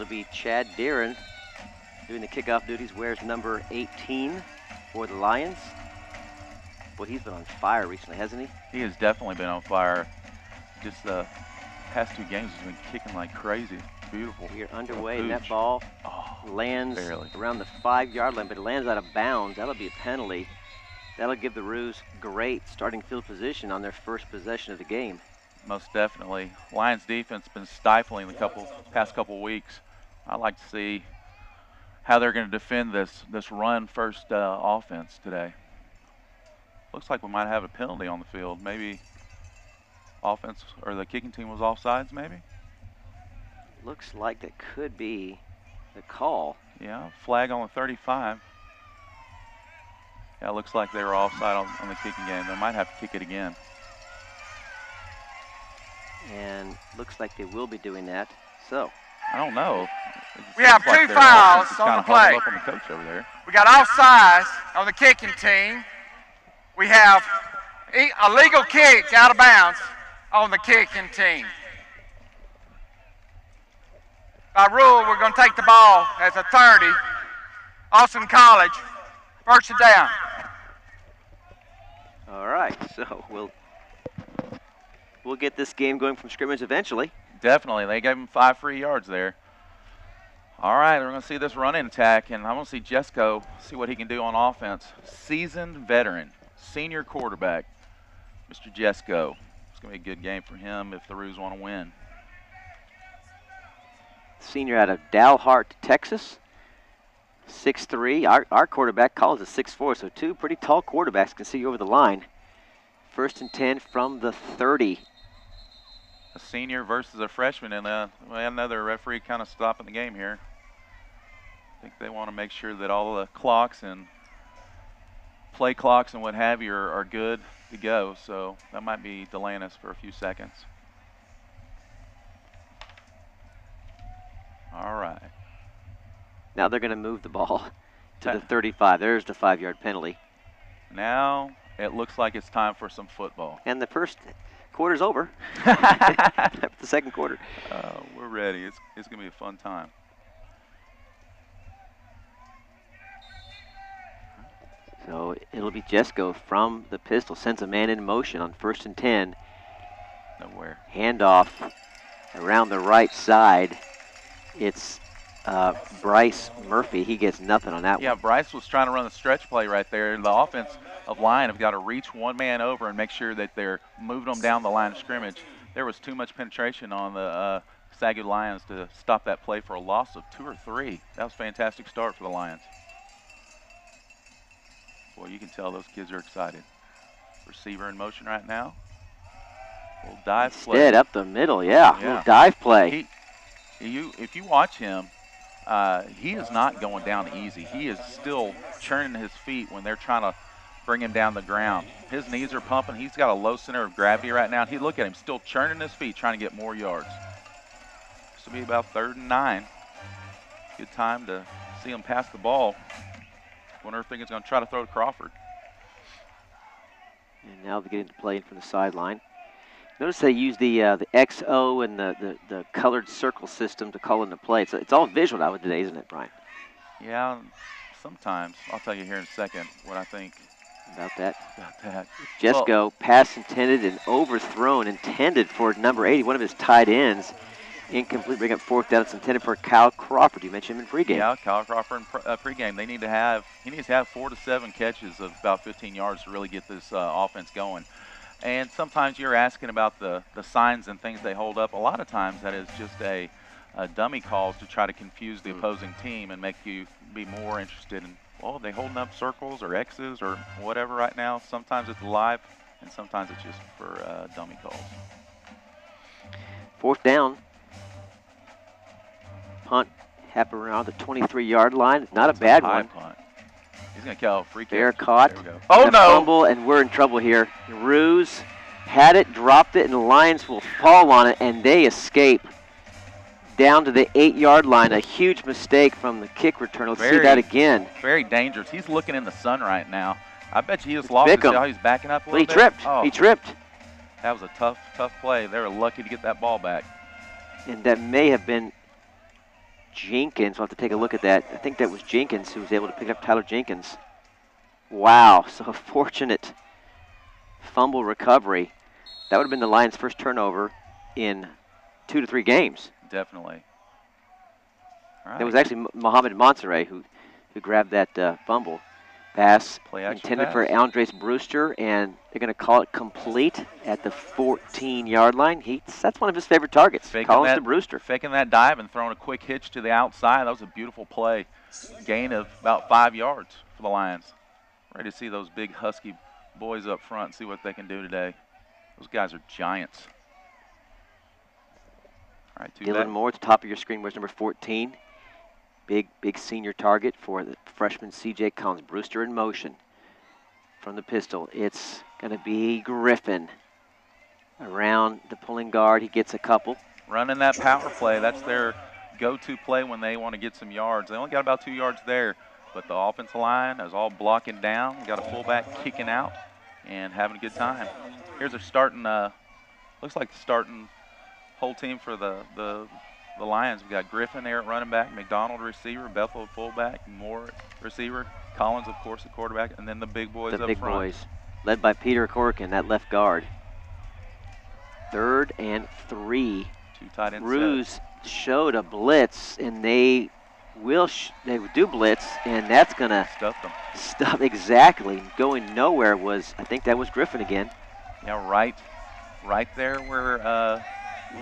be Chad Deeren doing the kickoff duties, wears number 18 for the Lions. Boy, he's been on fire recently, hasn't he? He has definitely been on fire. Just the past 2 games he's been kicking like crazy. It's beautiful. We are underway, and that ball lands around the 5-yard line, but it lands out of bounds. That'll be a penalty. That'll give the Roos great starting field position on their first possession of the game. Most definitely. Lions defense been stifling the past couple weeks. I'd like to see how they're going to defend this run-first offense today. Looks like we might have a penalty on the field. Maybe offense or the kicking team was offsides, maybe? Looks like that could be the call. Yeah, flag on the 35. Yeah, it looks like they were offside on the kicking game. They might have to kick it again. And looks like they will be doing that. So I don't know. We have 2 fouls on the play. Up on the coach over there. We got offsides on the kicking team. We have a legal kick out of bounds on the kicking team. By rule, we're going to take the ball at the 30. Austin College, first and down. All right, so we'll get this game going from scrimmage eventually. Definitely. They gave him 5 free yards there. All right, we're going to see this running attack, and I'm going to see Jesco see what he can do on offense. Seasoned veteran, senior quarterback, Mr. Jesco. It's going to be a good game for him if the Roos want to win. Senior out of Dalhart, Texas, 6'3". Our quarterback calls it 6'4", so 2 pretty tall quarterbacks can see over the line. First and 10 from the 30. A senior versus a freshman, and another referee kind of stopping the game here. I think they want to make sure that all the clocks and play clocks and what have you are good to go, so that might be delaying us for a few seconds. All right. Now they're going to move the ball to the 35. There's the 5-yard penalty. Now it looks like it's time for some football. And the first quarter's over. The second quarter. We're ready. It's going to be a fun time. So it'll be Jesco from the pistol. Sends a man in motion on 1st and 10. Nowhere. Handoff around the right side. It's Bryce Murphy. He gets nothing on that one. Yeah, Bryce was trying to run the stretch play right there. The offense of Lyon have got to reach one man over and make sure that they're moving them down the line of scrimmage. There was too much penetration on the SAGU Lions to stop that play for a loss of 2 or 3. That was a fantastic start for the Lions. Boy, you can tell those kids are excited. Receiver in motion right now. Little dive play. Instead, up the middle, yeah. Little dive play. If you watch him, he is not going down easy. He is still churning his feet when they're trying to bring him down the ground. His knees are pumping. He's got a low center of gravity right now. Look at him, still churning his feet, trying to get more yards. This will be about 3rd and 9. Good time to see him pass the ball. Wonder if they're going to try to throw to Crawford. And now they're getting to play from the sideline. Notice they use the XO and the colored circle system to call in the play. It's all visual nowadays, isn't it, Brian? Yeah, sometimes. I'll tell you here in a second what I think about that. Jesco, pass intended and overthrown, intended for number 80, one of his tight ends. Incomplete, bring up 4th down. It's intended for Kyle Crawford. You mentioned him in pregame. Yeah, Kyle Crawford in pregame. He needs to have 4 to 7 catches of about 15 yards to really get this offense going. And sometimes you're asking about the signs and things they hold up. A lot of times that is just a dummy calls to try to confuse the opposing team and make you be more interested in, well, are they holding up circles or X's or whatever right now? Sometimes it's live, and sometimes it's just for dummy calls. 4th down. Punt happened around the 23-yard line. Not a bad one. Punt. He's going to kill a free kick. Fair caught. There we go. Oh, no. Fumble, and we're in trouble here. The Roos had it, dropped it, and the Lions will fall on it, and they escape down to the 8-yard line. A huge mistake from the kick return. Let's see that again. Very dangerous. He's looking in the sun right now. I bet you he just lost his how he's backing up a little bit. Tripped. Oh. He tripped. That was a tough play. They were lucky to get that ball back. And that may have been Jenkins. We'll have to take a look at that. I think that was Jenkins who was able to pick up Tyler Jenkins. Wow, so fortunate fumble recovery. That would have been the Lions' first turnover in 2 to 3 games. Definitely. All right. It was actually Mohamed Monserrat who grabbed that fumble. Pass intended pass for Andres Brewster, and they're going to call it complete at the 14-yard line. That's one of his favorite targets. Collins to Brewster. Faking that dive and throwing a quick hitch to the outside. That was a beautiful play. Gain of about 5 yards for the Lions. Ready to see those big husky boys up front and see what they can do today. Those guys are giants. All right, Dylan Moore at the top of your screen was number 14. Big senior target for the freshman C.J. Collins. Brewster in motion from the pistol. It's going to be Griffin around the pulling guard. He gets a couple. Running that power play. That's their go-to play when they want to get some yards. They only got about 2 yards there, but the offensive line is all blocking down. We got a fullback kicking out and having a good time. Here's a starting, looks like the starting whole team for the Lions. We got Griffin there at running back, McDonald receiver, Bethel at fullback, Moore receiver, Collins, of course, the quarterback, and then the big boys up front. The big boys, led by Peter Corkin, that left guard. 3rd and 3. 2 tight ends. Ruse showed a blitz, and they do blitz, and that's going to stuff them. Stuff exactly. Going nowhere was, I think that was Griffin again. Yeah, right there where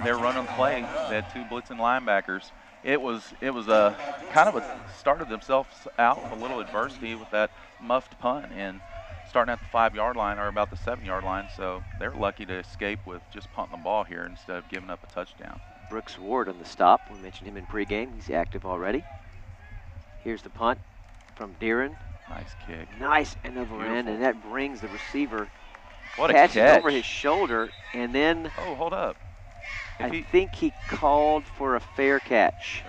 they're running play. They had 2 blitzing linebackers. It was a kind of started themselves out with a little adversity with that muffed punt and starting at the 5-yard line or about the 7-yard line. So they're lucky to escape with just punting the ball here instead of giving up a touchdown. Brooks Ward on the stop. We mentioned him in pregame. He's active already. Here's the punt from Deeren. Nice kick. Nice end over end, and that brings the receiver. What a catch. Over his shoulder, and then. Oh, hold up. I think he called for a fair catch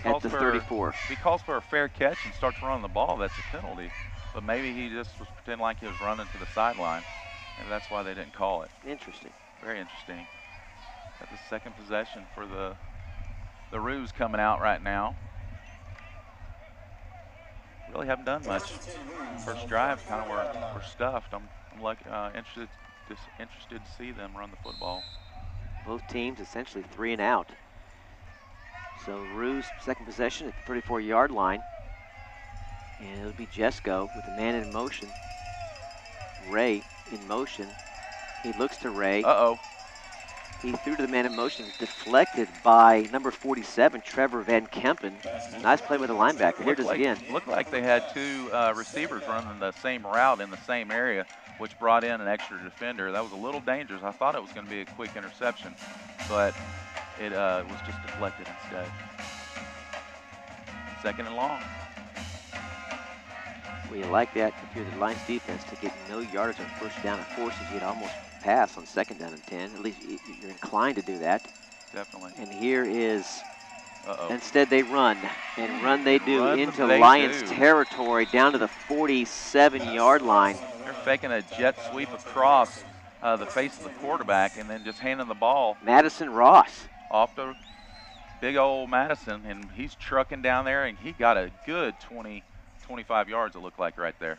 at the 34. If he calls for a fair catch and starts running the ball, that's a penalty. But maybe he just was pretending like he was running to the sideline. Maybe that's why they didn't call it. Interesting. Very interesting. Got the second possession for the Roos coming out right now. Really haven't done much. First drive, kind of we're stuffed. I'm interested to see them run the football. Both teams essentially 3 and out. So Roos second possession at the 34-yard line. And it'll be Jesko with a man in motion. Ray in motion. He looks to Ray. Uh-oh. He threw to the man in motion, deflected by number 47, Trevor Van Kempen. Nice play with the linebacker. Here it is again. Looked like they had 2 receivers running the same route in the same area, which brought in an extra defender. That was a little dangerous. I thought it was going to be a quick interception, but it was just deflected instead. 2nd and long. Well, you like that if you're the Lions defense to get no yardage on first down. It forces you to almost pass on 2nd down and 10. At least you're inclined to do that. Definitely. And here is, instead they run, and run they do into Lions territory down to the 47-yard line. They're faking a jet sweep across the face of the quarterback and then just handing the ball. Madison Ross. Off to big old Madison, and he's trucking down there, and he got a good 20, 25 yards, it looked like right there.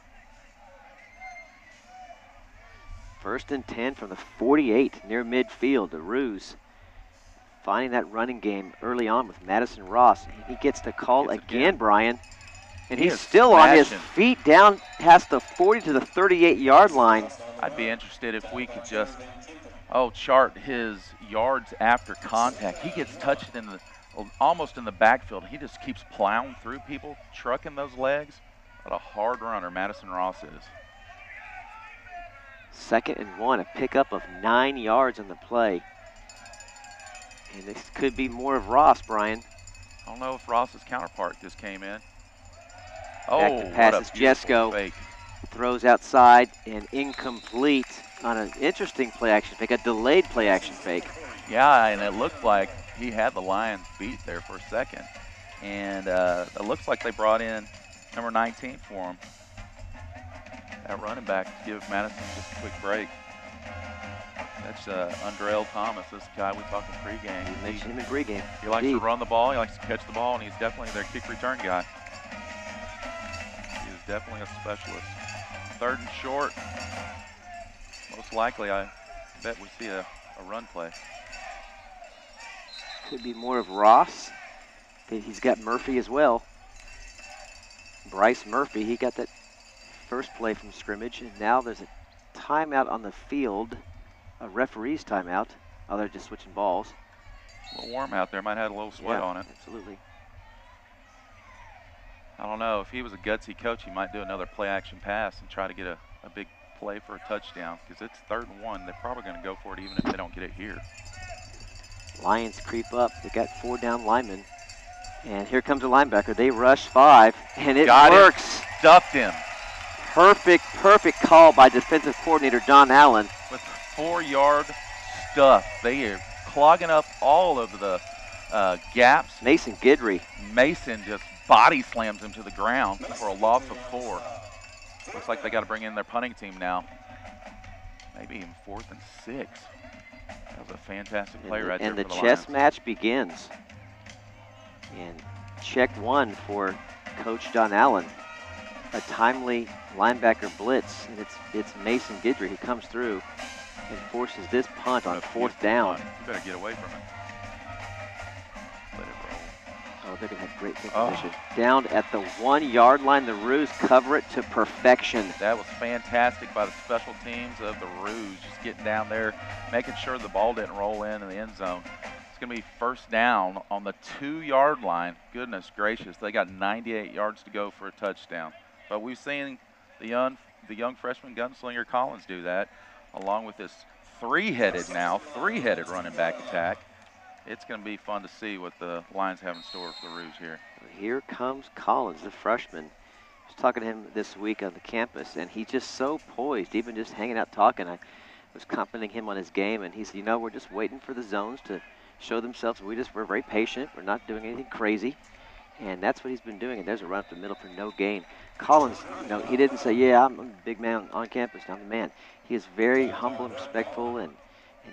1st and 10 from the 48 near midfield. The Roos finding that running game early on with Madison Ross. He gets the call again, Brian. And he's still on his feet down past the 40 to the 38-yard line. I'd be interested if we could just, chart his yards after contact. He gets touched almost in the backfield. He just keeps plowing through people, trucking those legs. What a hard runner Madison Ross is. 2nd and 1, a pickup of 9 yards on the play. And this could be more of Ross, Brian. I don't know if Ross's counterpart just came in. Back to passes. Jesko fake. Throws outside and incomplete on an interesting play action fake, a delayed play action fake. Yeah, and it looked like he had the Lions beat there for a second. And it looks like they brought in number 19 for him. That running back to give Madison just a quick break. That's Andrell Thomas, this guy we talked in pregame. You mentioned him in pregame. He likes to run the ball, he likes to catch the ball, and he's definitely their kick return guy. He is definitely a specialist. 3rd and short. Most likely, I bet we see a run play. Could be more of Ross. He's got Murphy as well. Bryce Murphy, he got that first play from scrimmage, and now there's a timeout on the field, a referee's timeout. Oh, they're just switching balls. A little warm out there, might have had a little sweat on it. Absolutely. I don't know, if he was a gutsy coach, he might do another play action pass and try to get a big play for a touchdown, because it's 3rd and 1. They're probably going to go for it even if they don't get it here. Lions creep up. They got 4 down linemen. And here comes a linebacker. They rush 5, and it works. Stuffed him. Perfect call by defensive coordinator John Allen. With 4-yard stuff. They are clogging up all of the gaps. Mason Guidry. Mason just body slams him to the ground for a loss of 4. Looks like they got to bring in their punting team now. Maybe even 4th and 6. That was a fantastic play right there for the Lions. And the chess match begins. And check 1 for Coach John Allen. A timely linebacker blitz, and it's Mason Guidry who comes through and forces this punt on 4th down. You better get away from it. Let it roll. Oh, they're going to have great field position. Down at the 1-yard line, the Roos cover it to perfection. That was fantastic by the special teams of the Roos, just getting down there, making sure the ball didn't roll in the end zone. It's going to be 1st down on the 2-yard line. Goodness gracious, they got 98 yards to go for a touchdown. But we've seen the young freshman gunslinger Collins do that, along with this three-headed running back attack. It's going to be fun to see what the Lions have in store for the Rouge here. Here comes Collins, the freshman. I was talking to him this week on the campus, and he's just so poised, even just hanging out talking. I was complimenting him on his game, and he said, you know, we're just waiting for the zones to show themselves. We're very patient. We're not doing anything crazy. And that's what he's been doing, and there's a run up the middle for no gain. Collins, you know, he didn't say, yeah, I'm a big man on campus, I'm the man. He is very humble and respectful and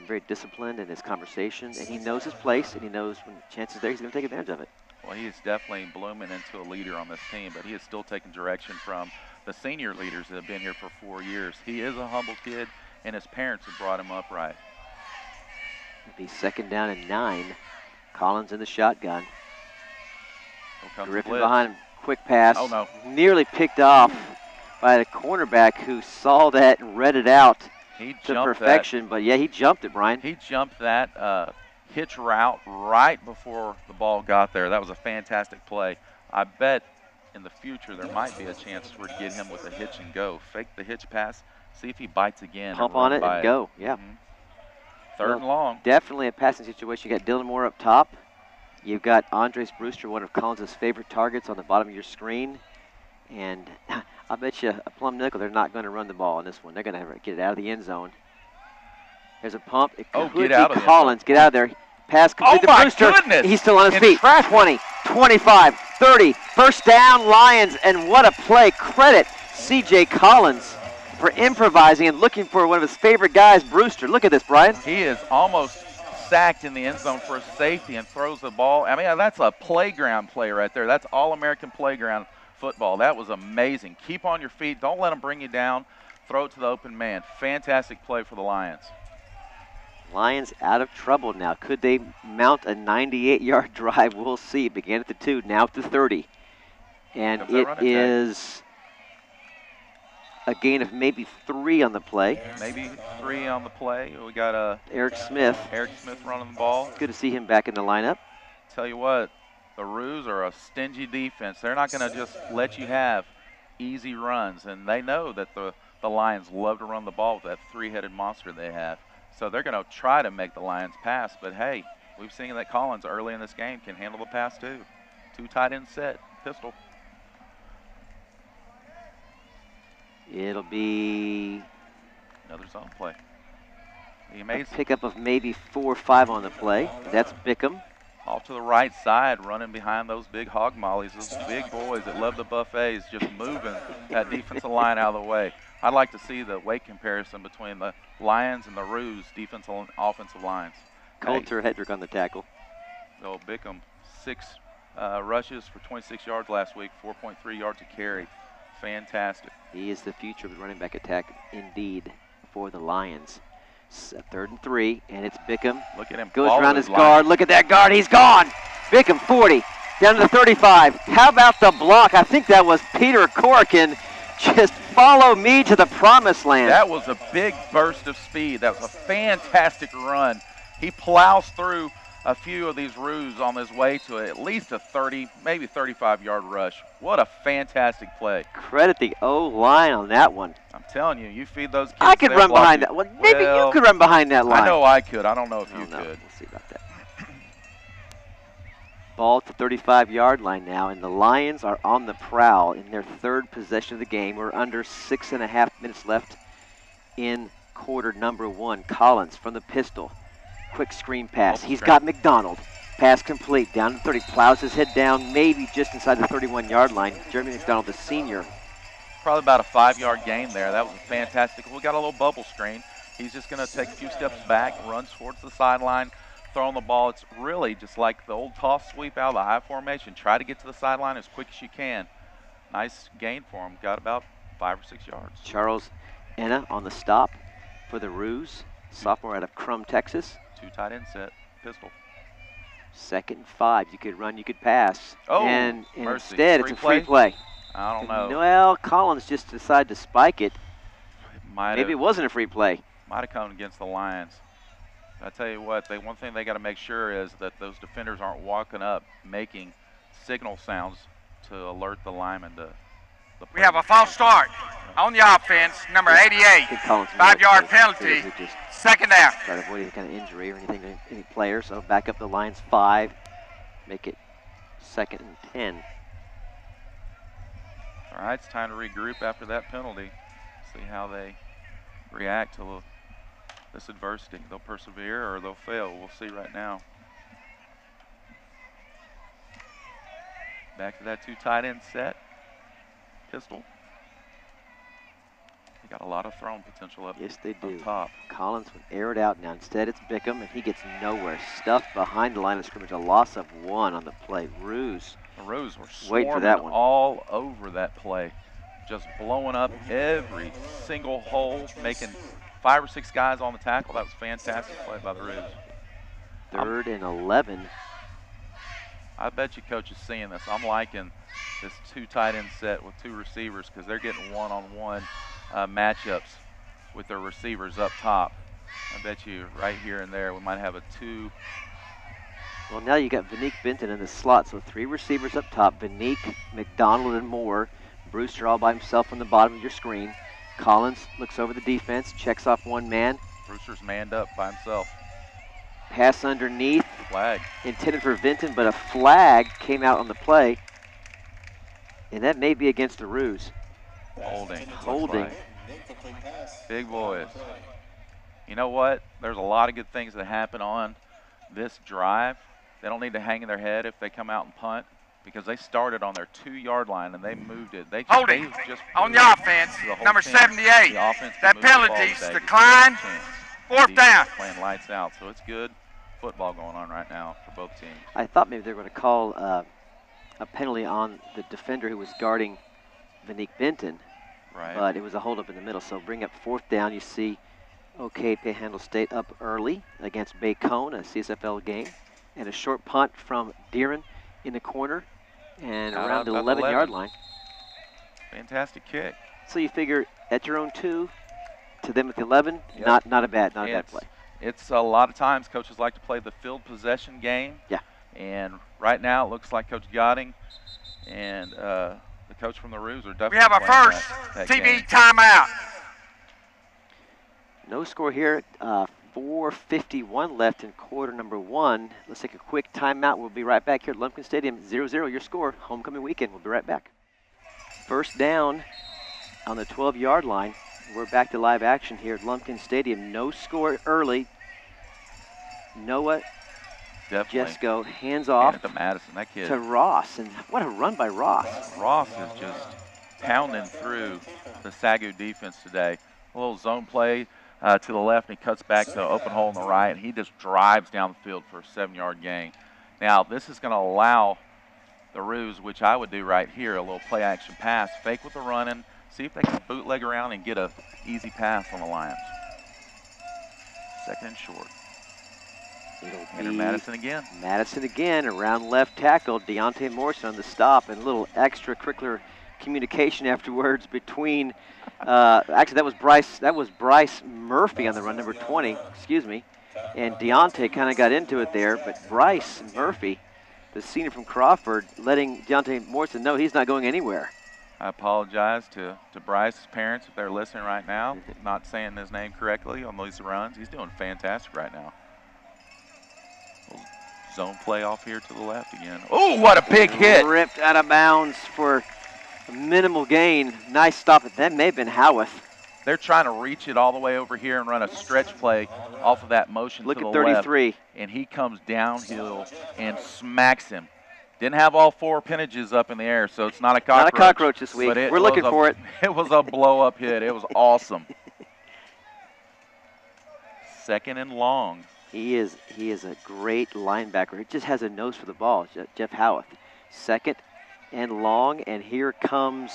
very disciplined in his conversation, and he knows his place, and he knows when the chance is there, he's going to take advantage of it. Well, he is definitely blooming into a leader on this team, but he is still taking direction from the senior leaders that have been here for 4 years. He is a humble kid, and his parents have brought him up right. It'll be 2nd down and 9. Collins in the shotgun. Griffin behind him. Quick pass. Oh, no. Nearly picked off by the cornerback who saw that and read it out to perfection. But, yeah, he jumped it, Brian. He jumped that hitch route right before the ball got there. That was a fantastic play. I bet in the future there might be a chance for to get him with a hitch and go. Fake the hitch pass, see if he bites again. Pump on it and go, yeah. 3rd and long. Definitely a passing situation. You got Dylan Moore up top. You've got Andres Brewster, one of Collins' favorite targets, on the bottom of your screen. And I bet you a plum nickel they're not going to run the ball on this one. They're going to get it out of the end zone. There's a pump. It could be Collins. Get out of there. Pass complete to Brewster. Goodness. He's still on his feet. 20, 25, 30. 1st down, Lions. And what a play. Credit C.J. Collins for improvising and looking for one of his favorite guys, Brewster. Look at this, Brian. He is almost sacked in the end zone for a safety and throws the ball. I mean, that's a playground play right there. That's All-American playground football. That was amazing. Keep on your feet. Don't let them bring you down. Throw it to the open man. Fantastic play for the Lions. Lions out of trouble now. Could they mount a 98-yard drive? We'll see. It began at the 2, now at the 30. And it is a gain of maybe 3 on the play. Maybe 3 on the play. We got Eric Smith. Eric Smith running the ball. Good to see him back in the lineup. Tell you what, the Roos are a stingy defense. They're not going to just let you have easy runs, and they know that the Lions love to run the ball with that 3-headed monster they have. So they're going to try to make the Lions pass, but hey, we've seen that Collins early in this game can handle the pass too. 2 tight end set, pistol. It'll be another zone play. A pickup of maybe 4 or 5 on the play. That's Bickham. Off to the right side, running behind those big hog mollies, those big boys that love the buffets, just moving that defensive line out of the way. I'd like to see the weight comparison between the Lions and the Roos defensive and offensive lines. Coulter Hedrick on the tackle. So Bickham, 6 rushes for 26 yards last week, 4.3 yards a carry. Fantastic. He is the future of the running back attack, indeed, for the Lions. 3rd and 3, and it's Bickham. Look at him. Goes around his guard. Look at that guard. He's gone. Bickham, 40, down to the 35. How about the block? I think that was Peter Corkin. Just follow me to the promised land. That was a big burst of speed. That was a fantastic run. He plows through a few of these Roos on his way to at least a 30, maybe 35-yard rush. What a fantastic play. Credit the O-line on that one. I'm telling you, you feed those kids. I could run behind that. Well, maybe you could run behind that line. I know I could. I don't know if you could. We'll see about that. Ball at the 35-yard line now, and the Lions are on the prowl in their 3rd possession of the game. We're under 6.5 minutes left in quarter number 1. Collins from the pistol. Quick screen pass. He's got McDonald. Pass complete. Down to 30. Plows his head down, maybe just inside the 31-yard line. Jeremy McDonald, the senior. Probably about a 5-yard gain there. That was fantastic. We got a little bubble screen. He's just going to take a few steps back, run towards the sideline, throwing the ball. It's really just like the old toss sweep out of the high formation. Try to get to the sideline as quick as you can. Nice gain for him. Got about 5 or 6 yards. Charles Enna on the stop for the Roos. Sophomore out of Crum, Texas. 2 tight end set, pistol. 2nd and 5. You could run, you could pass. Oh, and mercy. Instead, it's a free play. I don't know. Well, Collins just decided to spike it. Maybe It it wasn't a free play. might have come against the Lions. I tell you what, one thing they got to make sure is that those defenders aren't walking up, making signal sounds to alert the linemen to the play. We have a false start on the offense, number 88. 5-yard penalty, 2nd down. Try to avoid any kind of injury or anything to any player. So back up the Lions 5. Make it 2nd and 10. All right, it's time to regroup after that penalty. See how they react to this adversity. They'll persevere or they'll fail. We'll see right now. Back to that 2 tight end set. Pistol. They got a lot of throwing potential up. Yes, they do. Up top. Collins would air it out now. Instead, it's Bickham, and he gets nowhere. Stuffed behind the line of scrimmage. A loss of 1 on the play. Roos. The Roos were Wait for swarming that one. all over that play. Just blowing up every single hole, making 5 or 6 guys on the tackle. That was a fantastic play by the Roos. 3rd and 11. I bet you coach is seeing this. I'm liking this 2 tight end set with 2 receivers because they're getting one-on-one matchups with their receivers up top. I bet you right here and there we might have a 2. Well, now you got Vanique Benton in the slot, so 3 receivers up top. Vanique, McDonald, and Moore. Brewster all by himself on the bottom of your screen. Collins looks over the defense, checks off 1 man. Brewster's manned up by himself. Pass underneath. Flag. Intended for Vinton, but a flag came out on the play. And that may be against the Roos. Holding. Holding. Big boys. You know what? There's a lot of good things that happen on this drive. They don't need to hang in their head if they come out and punt because they started on their 2-yard line and they moved it. They Holding just on the offense, number 78. That penalty's declined. 4th down. Playing lights out, so it's good football going on right now for both teams. I thought maybe they were going to call a penalty on the defender who was guarding Vanique Benton. Right. But it was a holdup in the middle. So bring up 4th down. You see OK Panhandle State up early against Bacone, a CSFL game. And a short punt from Deeren in the corner and around the 11-yard line. Fantastic kick. So you figure at your own 2 to them at the 11, yep. not a bad play. It's a lot of times coaches like to play the field possession game. Yeah. And right now it looks like Coach Gotting and the coach from the Roos are definitely. We have a first TV timeout. No score here. 4:51 left in quarter number 1. Let's take a quick timeout. We'll be right back here at Lumpkin Stadium. 0-0 your score. Homecoming weekend. We'll be right back. First down on the 12-yard line. We're back to live action here at Lumpkin Stadium. No score early. Noah definitely. Jesco hands Hand off it to Madison. That kid. to Ross, and what a run by Ross. Ross is just pounding through the SAGU defense today. A little zone play to the left, and he cuts back to an open hole on the right, and he just drives down the field for a 7-yard gain. Now, this is going to allow the Roos, which I would do right here, a little play action pass, fake with the running, see if they can bootleg around and get a easy pass on the Lions. Second and short. It'll be Madison again. Madison again around left tackle. Deontay Morrison on the stop, and a little extracurricular communication afterwards between. Actually, that was Bryce Murphy on the run, number 20. Excuse me. And Deontay kind of got into it there, but Bryce Murphy, the senior from Crawford, letting Deontay Morrison know he's not going anywhere. I apologize to Bryce's parents if they're listening right now. Not saying his name correctly on these runs. He's doing fantastic right now. Zone play off here to the left again. Oh, what a big hit. Ripped out of bounds for a minimal gain. Nice stop. That may have been Howarth. They're trying to reach it all the way over here and run a stretch play off of that motion Look to the at 33. left. And he comes downhill and smacks him. Didn't have all 4 appendages up in the air, so it's not a cockroach. Not a cockroach this week. We're looking for it. It was a blow-up hit. It was awesome. Second and long. He is a great linebacker. He just has a nose for the ball, Jeff Howarth. Second and long, and here comes,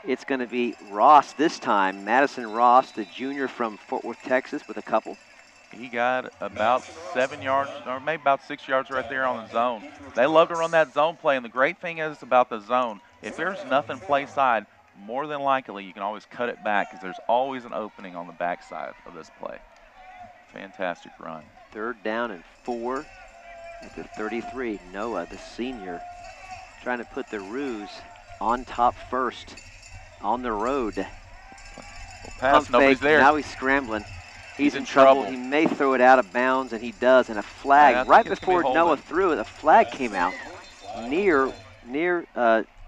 it's going to be Ross this time. Madison Ross, the junior from Fort Worth, Texas, with a couple. He got about 7 yards, or maybe about 6 yards right there on the zone. They love to run that zone play, and the great thing is about the zone, if there's nothing play side, more than likely you can always cut it back because there's always an opening on the backside of this play. Fantastic run. 3rd down and 4 at the 33. Noah, the senior, trying to put the Roos on top first on the road. Well, pass, nobody's there. Now he's scrambling. He's in trouble. He may throw it out of bounds, and he does. And a flag right before Noah threw it, a flag came out near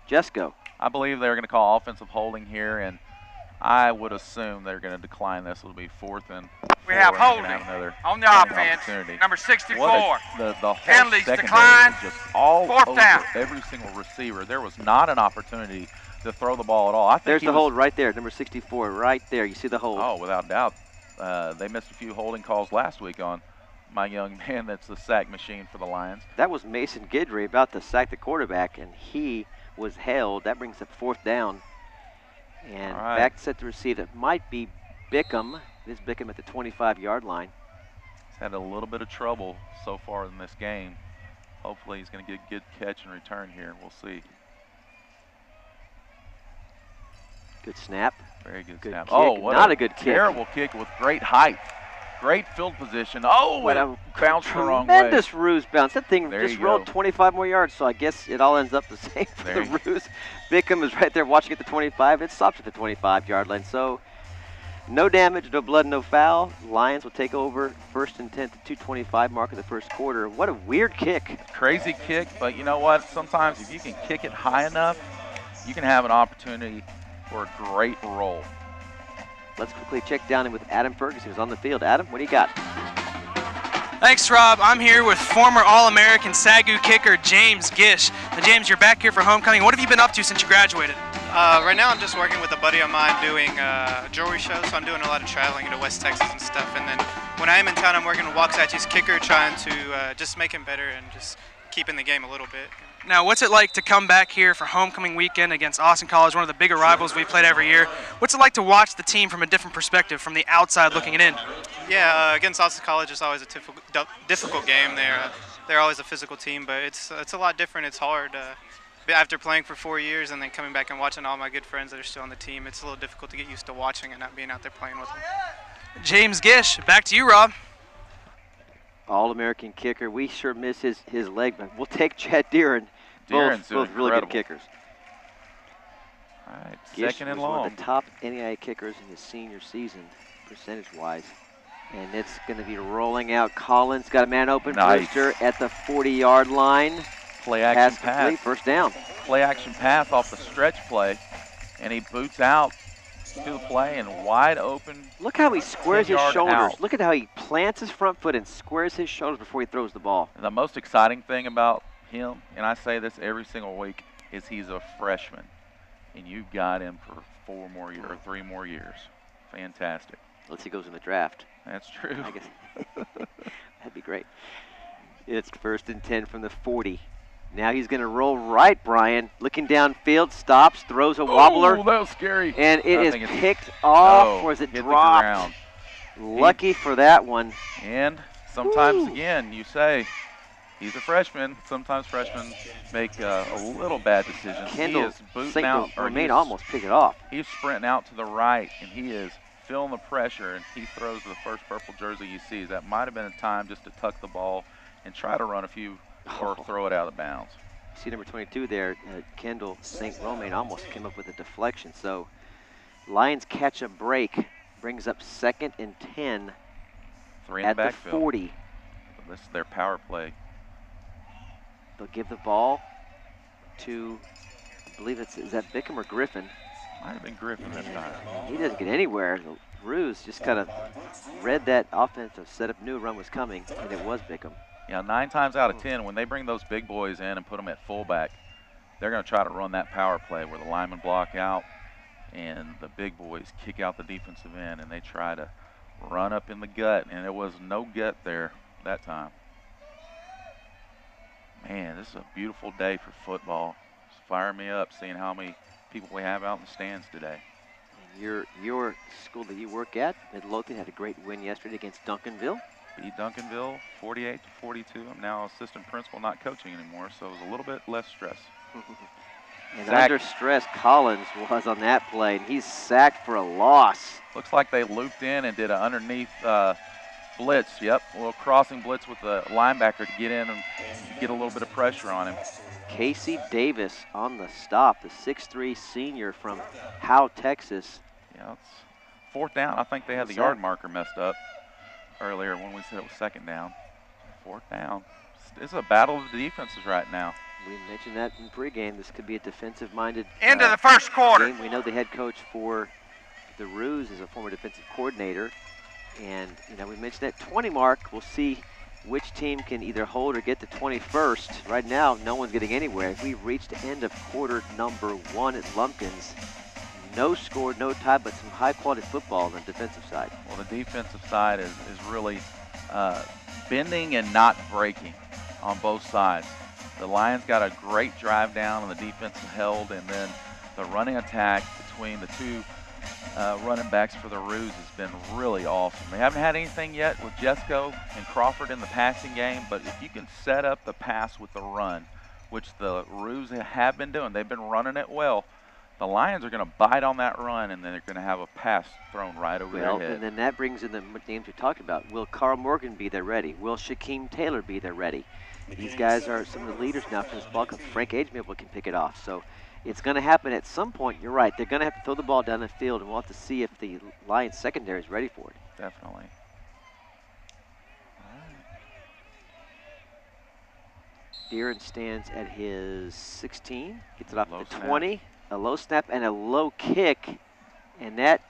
Jesco. I believe they're going to call offensive holding here, and I would assume they're going to decline this. It'll be 4th and 4. We have holding on the offense, number 64. The whole Penalties secondary declined. was just all 4th over down. every single receiver. There was not an opportunity to throw the ball at all. I think there's the hold right there, number 64, right there. You see the hold. Oh, without doubt. They missed a few holding calls last week on my young man that's the sack machine for the Lions. That was Mason Guidry about to sack the quarterback, and he was held. That brings up 4th down. And back set to receive. It might be Bickham. It is Bickham at the 25-yard line. He's had a little bit of trouble so far in this game. Hopefully he's going to get a good catch and return here, and we'll see. Good snap. Very good snap. Kick. Oh, what not a good kick. Terrible kick with great height. Great field position. Oh, what it bounced the wrong way. Tremendous Roos bounce. That thing just rolled 25 more yards, so I guess it all ends up the same for the Roos. Bickham is right there watching at the 25. It stops at the 25-yard line. So no damage, no blood, no foul. Lions will take over 1st and 10 at the 2:25 mark of the first quarter. What a weird kick. Crazy kick, but you know what? Sometimes if you can kick it high enough, you can have an opportunity for a great roll. Let's quickly check down in with Adam Ferguson, who's on the field. Adam, what do you got? Thanks, Rob. I'm here with former All-American SAGU kicker James Gish. Now, James, you're back here for homecoming. What have you been up to since you graduated? Right now I'm just working with a buddy of mine doing jewelry shows, so I'm doing a lot of traveling into West Texas and stuff. And then when I am in town, I'm working with Waxahachie's kicker, trying to just make him better and just keep in the game a little bit. Now, what's it like to come back here for homecoming weekend against Austin College, one of the bigger rivals we played every year? What's it like to watch the team from a different perspective, from the outside looking it in? Yeah, against Austin College, it's always a difficult game. They're always a physical team, but it's a lot different. It's hard. After playing for 4 years and then coming back and watching all my good friends that are still on the team, it's a little difficult to get used to watching and not being out there playing with them. James Gish, back to you, Rob. All-American kicker. We sure miss his leg, but we'll take Chad Deeren. Both really good kickers. All right, Gish second and was long. one of the top NAIA kickers in his senior season, percentage-wise. And it's going to be rolling out. Collins got a man open. Nice. Brewster at the 40-yard line. Play action pass. First down. Play action pass off the stretch play, and he boots out to the play and wide open. Look how he squares his 10-yard shoulders. out. Look at how he plants his front foot and squares his shoulders before he throws the ball. The most exciting thing about him, and I say this every single week, is he's a freshman. And you've got him for 4 more years, or 3 more years. Fantastic. Unless he goes in the draft. That's true. I guess that'd be great. It's 1st and 10 from the 40. Now he's going to roll right, Brian. Looking downfield, stops, throws a wobbler. Oh, that was scary. And it I is think it's- picked off, No, or is it hit the dropped? ground. Lucky for that one. And sometimes, Woo. again, you say he's a freshman. Sometimes freshmen make a little bad decisions. Kendall He is booting St. out, or Romain he's- almost picked it off. He's sprinting out to the right, and he is feeling the pressure, and he throws the first purple jersey you see. That might have been a time just to tuck the ball and try to run a few or throw it out of bounds. See number 22 there, Kendall St. Romain almost came up with a deflection. So Lions catch a break, brings up 2nd and 10 Three in at the the backfield. 40. This is their power play. They'll give the ball to, I believe is that Bickham or Griffin? Might have been Griffin that time. He doesn't get anywhere. Ruse just kind of read that offensive setup, knew a run was coming, and it was Bickham. Yeah, 9 times out of 10, when they bring those big boys in and put them at fullback, they're going to try to run that power play where the linemen block out and the big boys kick out the defensive end, and they try to run up in the gut, and there was no gut there that time. Man, this is a beautiful day for football. It's firing me up seeing how many people we have out in the stands today. Your school that you work at, Midlothian, had a great win yesterday against Duncanville. Beat Duncanville 48-42. I'm now assistant principal, not coaching anymore, so it was a little bit less stress. And Sack. under stress, Collins was on that play, and he's sacked for a loss. Looks like they looped in and did an underneath blitz. Yep, a little crossing blitz with the linebacker to get in and get a little bit of pressure on him. Casey Davis on the stop, the 6'3" senior from Howe, Texas. Yeah, it's 4th down. I think they had the yard marker messed up earlier when we said it was 2nd down. 4th down. It's a battle of the defenses right now. We mentioned that in pregame. This could be a defensive-minded Into the first quarter. game. We know the head coach for the Roos is a former defensive coordinator. And, we mentioned that 20 mark. We'll see which team can either hold or get to 21st. Right now, no one's getting anywhere. If we reach the end of quarter number 1 at Lumpkins, no score, no tie, but some high-quality football on the defensive side. Well, the defensive side is really bending and not breaking on both sides. The Lions got a great drive down and the defense held, and then the running attack between the two running backs for the Roos has been really awesome. They haven't had anything yet with Jesco and Crawford in the passing game, but if you can set up the pass with the run, which the Roos have been doing, they've been running it well, the Lions are going to bite on that run, and then they're going to have a pass thrown right over their head. And then that brings in the names we talked about. Will Carl Morgan be there ready? Will Shaquem Taylor be there ready? These guys are some of the leaders now for this ball club. Frank Agemable can pick it off. So it's going to happen at some point. You're right. They're going to have to throw the ball down the field, and we'll have to see if the Lions secondary is ready for it. Definitely. Deeren stands at his 16. Gets it off Low at the snap. 20. A low snap and a low kick. And that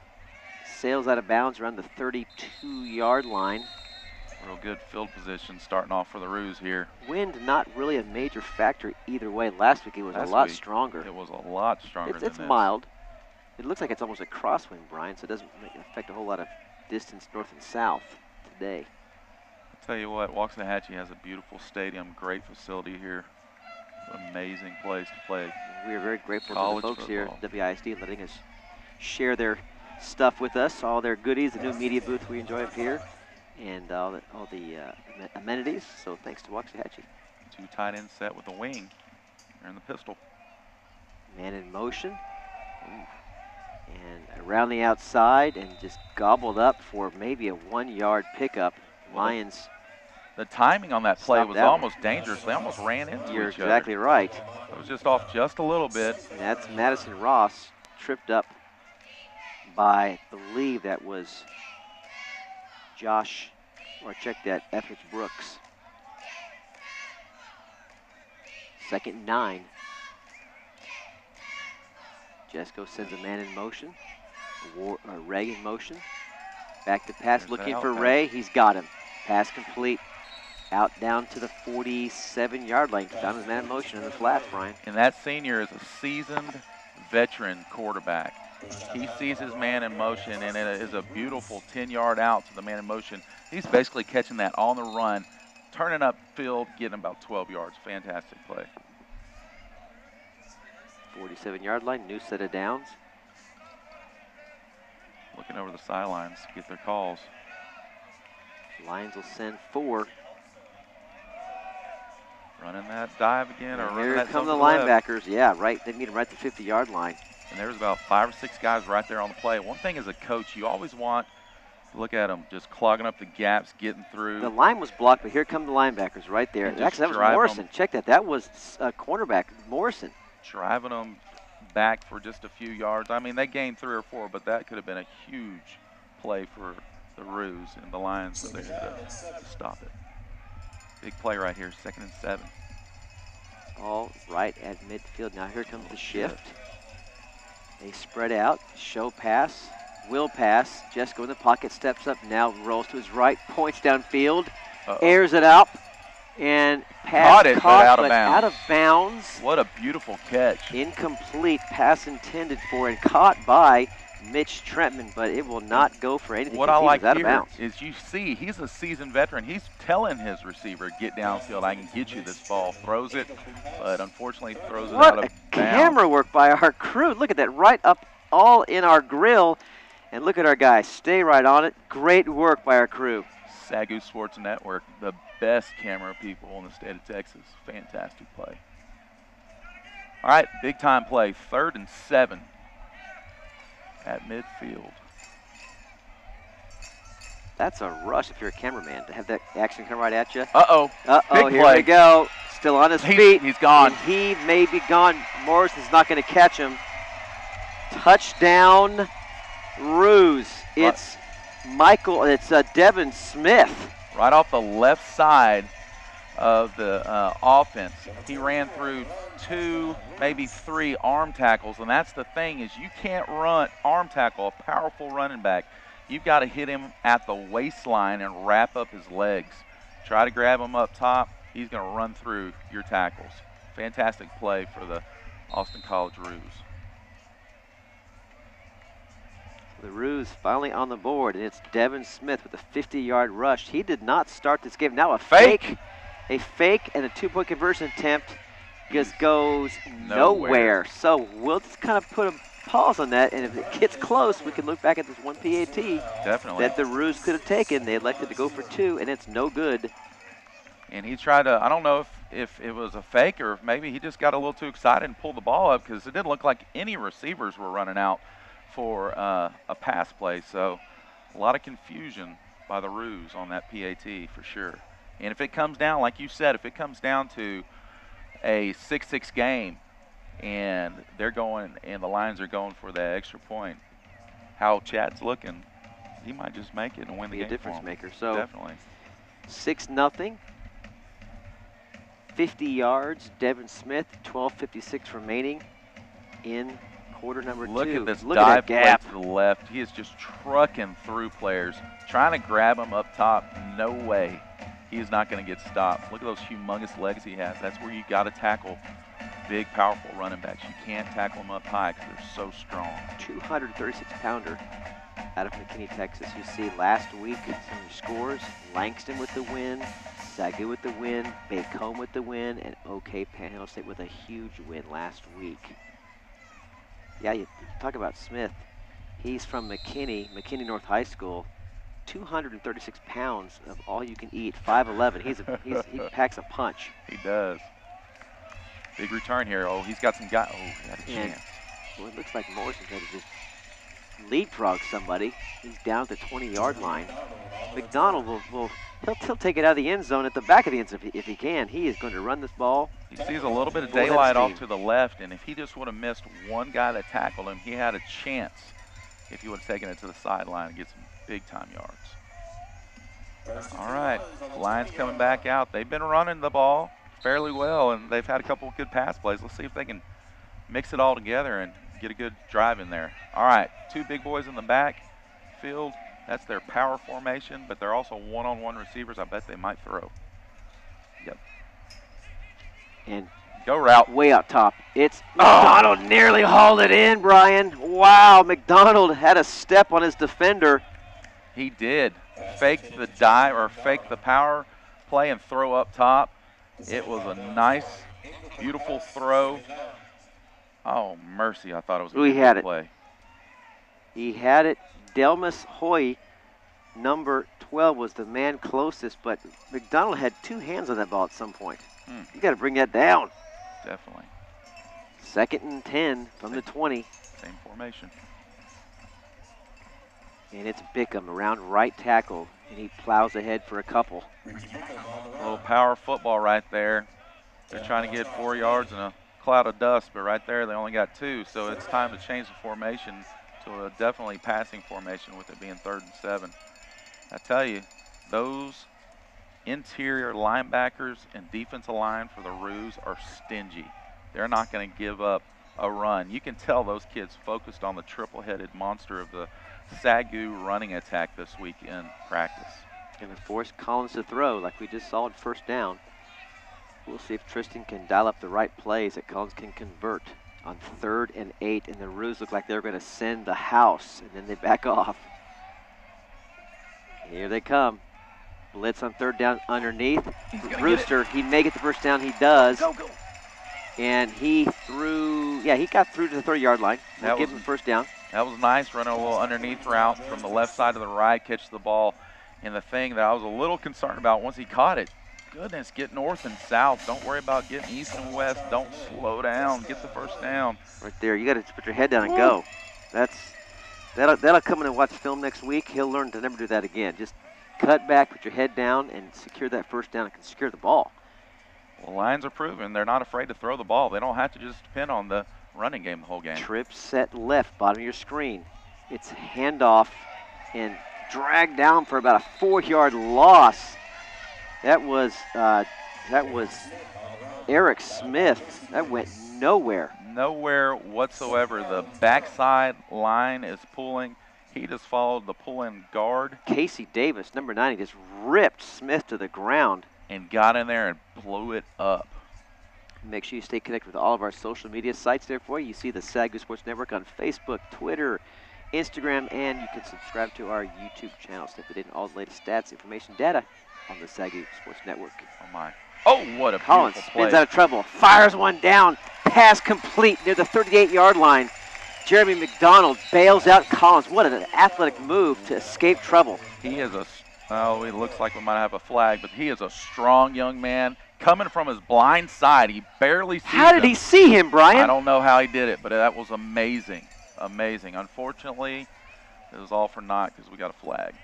sails out of bounds around the 32-yard line. Real good field position starting off for the Roos here. Wind not really a major factor either way. Last week it was Last a lot week, stronger. It was a lot stronger It's than this. mild. It looks like it's almost a crosswind, Brian, so it doesn't affect a whole lot of distance north and south today. I'll tell you what, Waxahachie has a beautiful stadium, great facility here. Amazing place to play. We are very grateful College to the folks here football. at WISD letting us share their stuff with us, all their goodies, the new media booth we enjoy up here, and all the amenities. So thanks to Waxahachie. 2 tight end set with a wing. They're in the pistol. Man in motion. And around the outside and just gobbled up for maybe a 1-yard pickup. Lions. The timing on that play Stop was that one. almost dangerous. They almost ran into You're each exactly other. right. It was just off just a little bit. And that's Madison Ross tripped up by, I believe that was Josh, or check that, Etheridge Brooks. 2nd and 9. Jesco sends a man in motion. Ray in motion. Back to pass, There's looking that for out Ray. He's got him. Pass complete. Out down to the 47-yard line. Found his man in motion in the flats, Brian. And that senior is a seasoned veteran quarterback. He sees his man in motion, and it is a beautiful 10-yard out to the man in motion. He's basically catching that on the run, turning up field, getting about 12 yards. Fantastic play. 47-yard line, new set of downs. Looking over the sidelines to get their calls. Lions will send 4. Running that dive again, or running Here that come the zone to left. linebackers. Yeah, right. They meet him right at the 50-yard line. And there's about 5 or 6 guys right there on the play. One thing as a coach, you always want to look at them just clogging up the gaps, getting through. The line was blocked, but here come the linebackers right there. And Actually, that was driving Morrison. them. Check that. That was cornerback Morrison. Driving them back for just a few yards. I mean, they gained 3 or 4, but that could have been a huge play for the Roos and the Lions, so they had to stop it. Big play right here, 2nd and 7. All right at midfield. Now here comes the shift. They spread out, show pass, will pass. Jesko in the pocket, steps up, now rolls to his right, points downfield, airs it up, and pass caught, but out of bounds. What a beautiful catch. Incomplete pass intended for and caught by Mitch Trentman, but it will not go for anything. What I like out of here bounds. is you see he's a seasoned veteran. He's telling his receiver, get downfield, I can get you this ball. Throws it, but unfortunately throws it out of What bounds. a camera work by our crew. Look at that, right up all in our grill. And look at our guys, stay right on it. Great work by our crew. SAGU Sports Network, the best camera people in the state of Texas. Fantastic play. All right, big time play, 3rd and 7 at midfield. That's a rush if you're a cameraman, to have that action come right at you. Uh-oh. Uh-oh, Big here play. we go. Still on his feet. He's gone. And he may be gone. Morrison's not going to catch him. Touchdown, Roos. It's Devin Smith. Right off the left side of the offense. He ran through 2, maybe 3 arm tackles, and that's the thing is you can't run arm tackle, a powerful running back. You've got to hit him at the waistline and wrap up his legs. Try to grab him up top. He's going to run through your tackles. Fantastic play for the Austin College Roos. The Roos finally on the board, and it's Devin Smith with a 50-yard rush. He did not start this game. Now a fake and a 2-point conversion attempt just goes nowhere. So we'll just kind of put a pause on that, and if it gets close, we can look back at this one PAT Definitely. that the Roos could have taken. They elected to go for 2, and it's no good. And he tried to, I don't know if it was a fake or if maybe he just got a little too excited and pulled the ball up because it didn't look like any receivers were running out for a pass play. So a lot of confusion by the Roos on that PAT for sure. And if it comes down, like you said, if it comes down to a 6-6 game and they're going and the Lions are going for that extra point, how Chad's looking, he might just make it and win the Be game. a difference for him. maker. So Definitely. 6-0. 50 yards. Devin Smith, 12:56 remaining in quarter number 2. Look at this Look dive at that play gap. to the left. He is just trucking through players, trying to grab him up top. No way. He is not going to get stopped. Look at those humongous legs he has. That's where you got to tackle big, powerful running backs. You can't tackle them up high because they're so strong. 236-pounder out of McKinney, Texas. You see last week some of your scores. Langston with the win, SAGU with the win, Bacone with the win, and OK Panhandle State with a huge win last week. Yeah, you talk about Smith. He's from McKinney North High School. 236 pounds of all you can eat. 5'11". He packs a punch. He does. Big return here. Oh, he's got some guy. Oh, he had a chance. Well, it looks like Morrison's going to just leapfrog somebody. He's down at the 20-yard line. McDonald he'll take it out of the end zone at the back of the end zone if he can. He is going to run this ball. He sees a little bit of Full head daylight off steam. to the left, and if he just would have missed one guy that tackled him, he had a chance if he would have taken it to the sideline and get some big-time yards. All right, Lions coming back out. They've been running the ball fairly well, and they've had a couple of good pass plays. Let's see if they can mix it all together and get a good drive in there. All right, 2 big boys in the back field. That's their power formation, but they're also one-on-one receivers. I bet they might throw. Yep. And go route. Way out top. It's McDonald nearly hauled it in, Brian. Wow, McDonald had a step on his defender. He did. Fake the dive or fake the power play and throw up top. It was a nice, beautiful throw. Oh, mercy. I thought it was a good play. He had it. Delmas Hoy, number 12, was the man closest, but McDonald had 2 hands on that ball at some point. You got to bring that down. Definitely. 2nd and 10 from the 20. Same formation. And it's Bickham around right tackle, and he plows ahead for a couple. A little power football right there. They're trying to get 4 yards in a cloud of dust, but right there they only got 2, so it's time to change the formation to a definitely passing formation with it being 3rd and 7. I tell you, those interior linebackers and defensive line for the Roos are stingy. They're not going to give up a run. You can tell those kids focused on the triple-headed monster of the SAGU running attack this week in practice. And to force Collins to throw like we just saw at 1st down. We'll see if Tristan can dial up the right plays that Collins can convert on 3rd and 8. And the Roos look like they're going to send the house, and then they back off. Here they come. Blitz on 3rd down underneath. Rooster, he may get the 1st down. He does. Go. And he threw, he got through to the 30-yard line. We'll give him 1st down. That was nice, running a little underneath route from the left side to the right, catch the ball. And the thing that I was a little concerned about once he caught it, goodness, get north and south. Don't worry about getting east and west. Don't slow down. Get the 1st down. Right there. You got to put your head down and go. That'll come in and watch film next week. He'll learn to never do that again. Just cut back, put your head down, and secure that 1st down and secure the ball. Well, Lions are proving they're not afraid to throw the ball. They don't have to just depend on the running game the whole game. Trip, set, left, bottom of your screen. It's handoff and dragged down for about a 4-yard loss. That was Eric Smith. That went nowhere. Nowhere whatsoever. The backside line is pulling. He just followed the pull-in guard. Casey Davis, number 90, just ripped Smith to the ground. And got in there and blew it up. Make sure you stay connected with all of our social media sites there for you. You see the SAGU Sports Network on Facebook, Twitter, Instagram, and you can subscribe to our YouTube channel. Stay up to date on all the latest stats, information, data on the SAGU Sports Network. Oh, my. Oh, what a Collins beautiful spins play. out of trouble, fires one down, pass complete near the 38-yard line. Jeremy McDonald bails out Collins. What an athletic move to escape trouble. He is it looks like we might have a flag, but he is a strong young man. Coming from his blind side, he barely sees him. How did he see him, Brian? I don't know how he did it, but that was amazing. Amazing. Unfortunately, it was all for naught because we got a flag.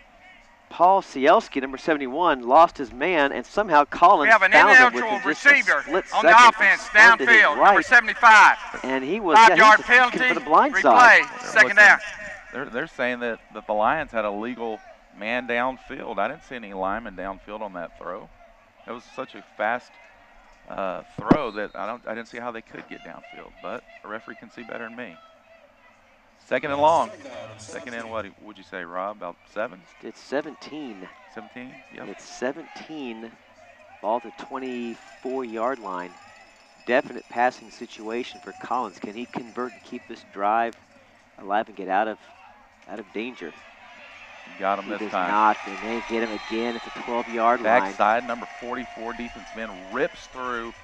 Paul Cielski, number 71, lost his man, and somehow Collins We have an found him ineligible within just a receiver split on the second offense, onto his downfield, right, number 75. and he was 5-yard looking penalty, for the blind replay, side. 2nd down. They're saying that the Lions had a legal man downfield. I didn't see any linemen downfield on that throw. It was such a fast throw that I didn't see how they could get downfield, but a referee can see better than me. 2nd and long. 2nd and what would you say, Rob? About 7? It's 17. 17? Yep. It's 17. Ball to 24-yard line. Definite passing situation for Collins. Can he convert and keep this drive alive and get out of danger? Got him this does time. Not, and they get him again at the 12-yard line. Backside, number 44 defense man rips through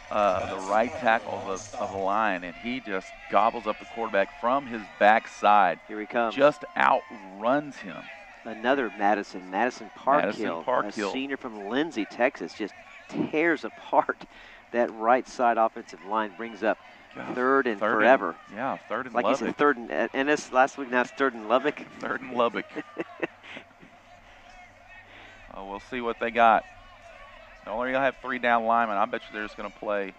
the right tackle of the line, and he just gobbles up the quarterback from his backside. Here he comes. Just outruns him. Another Madison Parkhill, a senior from Lindsay, Texas, just tears apart that right side offensive line, brings up 3rd and forever. 3rd and like Lubbock. He said 3rd and Ennis last week, now it's 3rd and Lubbock. 3rd and Lubbock. We'll see what they got. They're only going to have 3 down linemen. I bet you they're just going to play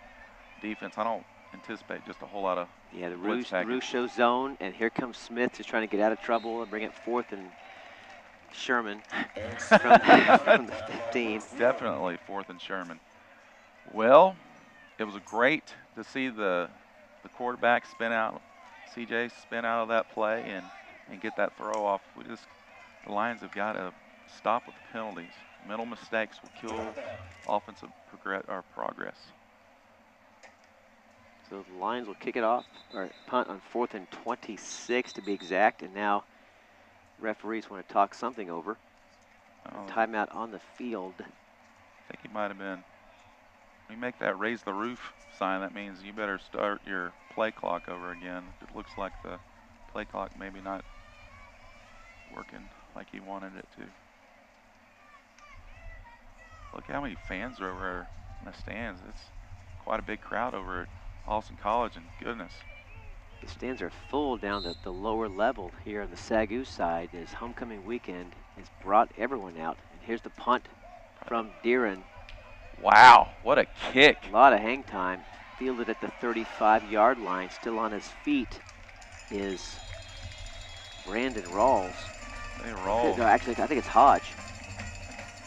defense. I don't anticipate just a whole lot of the Roos show zone, and here comes Smith just trying to get out of trouble and bring it 4th and Sherman from the 15. Definitely 4th and Sherman. Well, it was great to see the quarterback spin out CJ spin out of that play and get that throw off. The Lions have got to stop with the penalties. Mental mistakes will kill offensive progress. So the Lions will kick it off, or punt on 4th and 26 to be exact, and now referees want to talk something over. Timeout on the field. I think he might have been. When you make that raise the roof sign, that means you better start your play clock over again. It looks like the play clock maybe not working like he wanted it to. Look how many fans are over in the stands. It's quite a big crowd over at Austin College, and goodness. The stands are full down at the lower level here on the SAGU side as homecoming weekend has brought everyone out. And here's the punt from Deeren. Wow, what a kick. A lot of hang time. Fielded at the 35-yard line. Still on his feet is Brandon Rawls. Hey, Rawls. No, actually, I think it's Hodge.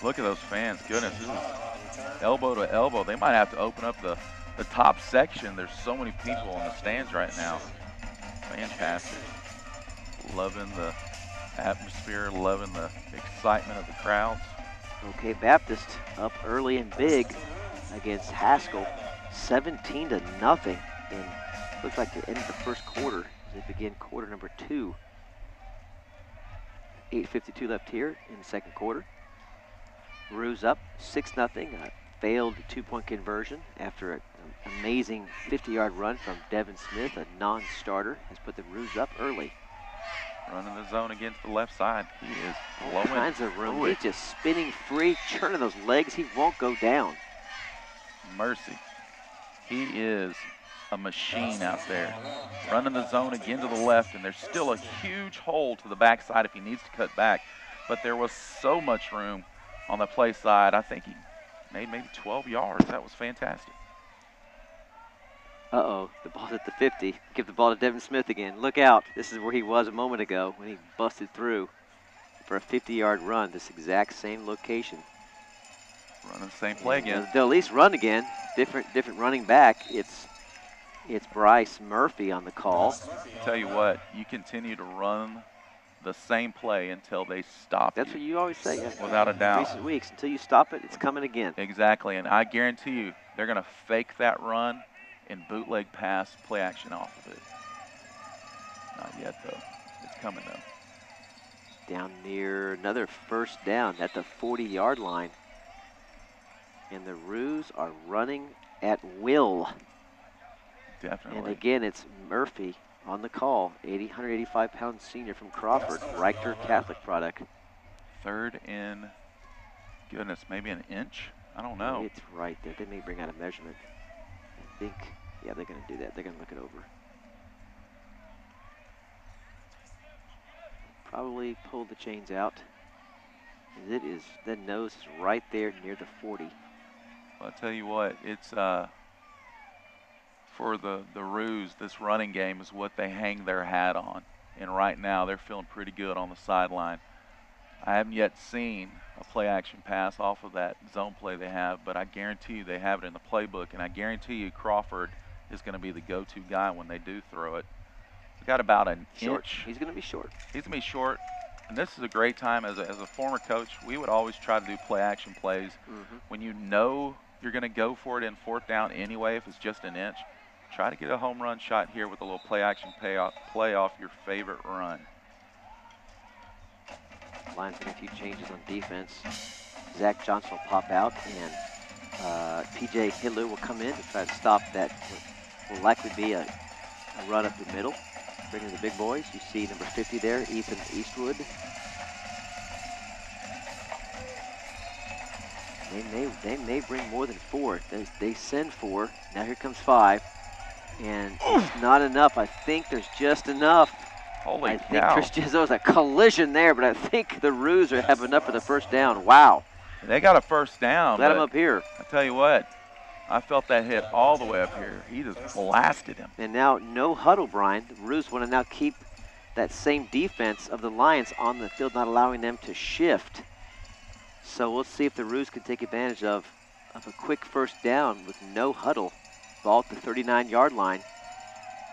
Look at those fans. Goodness, this is elbow to elbow. They might have to open up the top section. There's so many people in the stands right now. Fantastic. Loving the atmosphere, loving the excitement of the crowds. Okay, Baptist up early and big against Haskell, 17-0. And looks like the end of the first quarter as they begin quarter number 2. 8:52 left here in the second quarter. Roos up 6-0. Failed 2-point conversion after an amazing 50-yard run from Devin Smith, a non-starter, has put the Roos up early. Running the zone against the left side. He is blowing All kinds of room. He's just spinning free, churning those legs. He won't go down. Mercy. He is a machine out there. Running the zone again to the left, and there's still a huge hole to the backside if he needs to cut back. But there was so much room on the play side. I think he made maybe 12 yards. That was fantastic. Uh-oh, the ball's at the 50. Give the ball to Devin Smith again. Look out. This is where he was a moment ago when he busted through for a 50-yard run, this exact same location. Running the same play again. They'll at least run again. Different running back. It's Bryce Murphy on the call. I'll tell you what, you continue to run the same play until they stop. That's what you always say. Yeah. Without a doubt. Recent weeks, until you stop it, it's coming again. Exactly, and I guarantee you, they're going to fake that run and bootleg pass, play action off of it. Not yet, though. It's coming, though. Down near another first down at the 40-yard line. And the Roos are running at will. Definitely. And again, it's Murphy on the call, 185-pound senior from Crawford, Reichter Catholic product. Third and, goodness, maybe an inch? I don't know. It's right there. They may bring out a measurement. I think, yeah, they're going to do that. They're going to look it over. Probably pull the chains out. It is, the nose is right there near the 40. Well, I'll tell you what, it's for the Roos, this running game is what they hang their hat on. And right now, they're feeling pretty good on the sideline. I haven't yet seen a play action pass off of that zone play they have, but I guarantee you they have it in the playbook, and I guarantee you Crawford is going to be the go-to guy when they do throw it. We got about an inch. He's going to be short. He's going to be short, and this is a great time. As a former coach, we would always try to do play action plays. When you know you're going to go for it in fourth down anyway, if it's just an inch, try to get a home run shot here with a little play action play off your favorite run. Lions make a few changes on defense. Zach Johnson will pop out, and P.J. Hitler will come in to try to stop that. Will likely be a run up the middle, bringing the big boys. You see number 50 there, Ethan Eastwood. They may bring more than 4. They send 4. Now here comes 5, and it's not enough. I think there's just enough. Holy I think cow. there was a collision there, but I think the Roos have enough for the first down. Wow. They got a first down. Let him up here. I tell you what, I felt that hit all the way up here. He just blasted him. And now no huddle, Brian. The Roos want to now keep that same defense of the Lions on the field, not allowing them to shift. So we'll see if the Roos can take advantage of a quick first down with no huddle. Ball at the 39-yard line.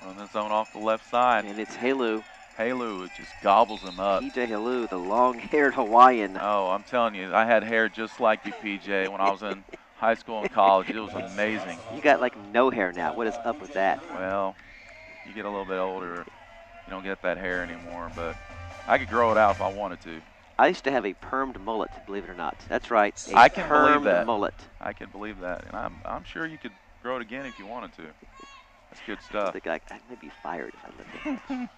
Run the zone off the left side. And it's Halu. Halu, it just gobbles him up. PJ Halu, the long-haired Hawaiian. Oh, I'm telling you, I had hair just like you, PJ, when I was in high school and college. It was amazing. You got like no hair now. What is up with that? Well, you get a little bit older, you don't get that hair anymore, but I could grow it out if I wanted to. I used to have a permed mullet, believe it or not. That's right, I can believe permed that. mullet. I can believe that, and I'm sure you could grow it again if you wanted to. That's good I stuff. think I may be fired if I lived there.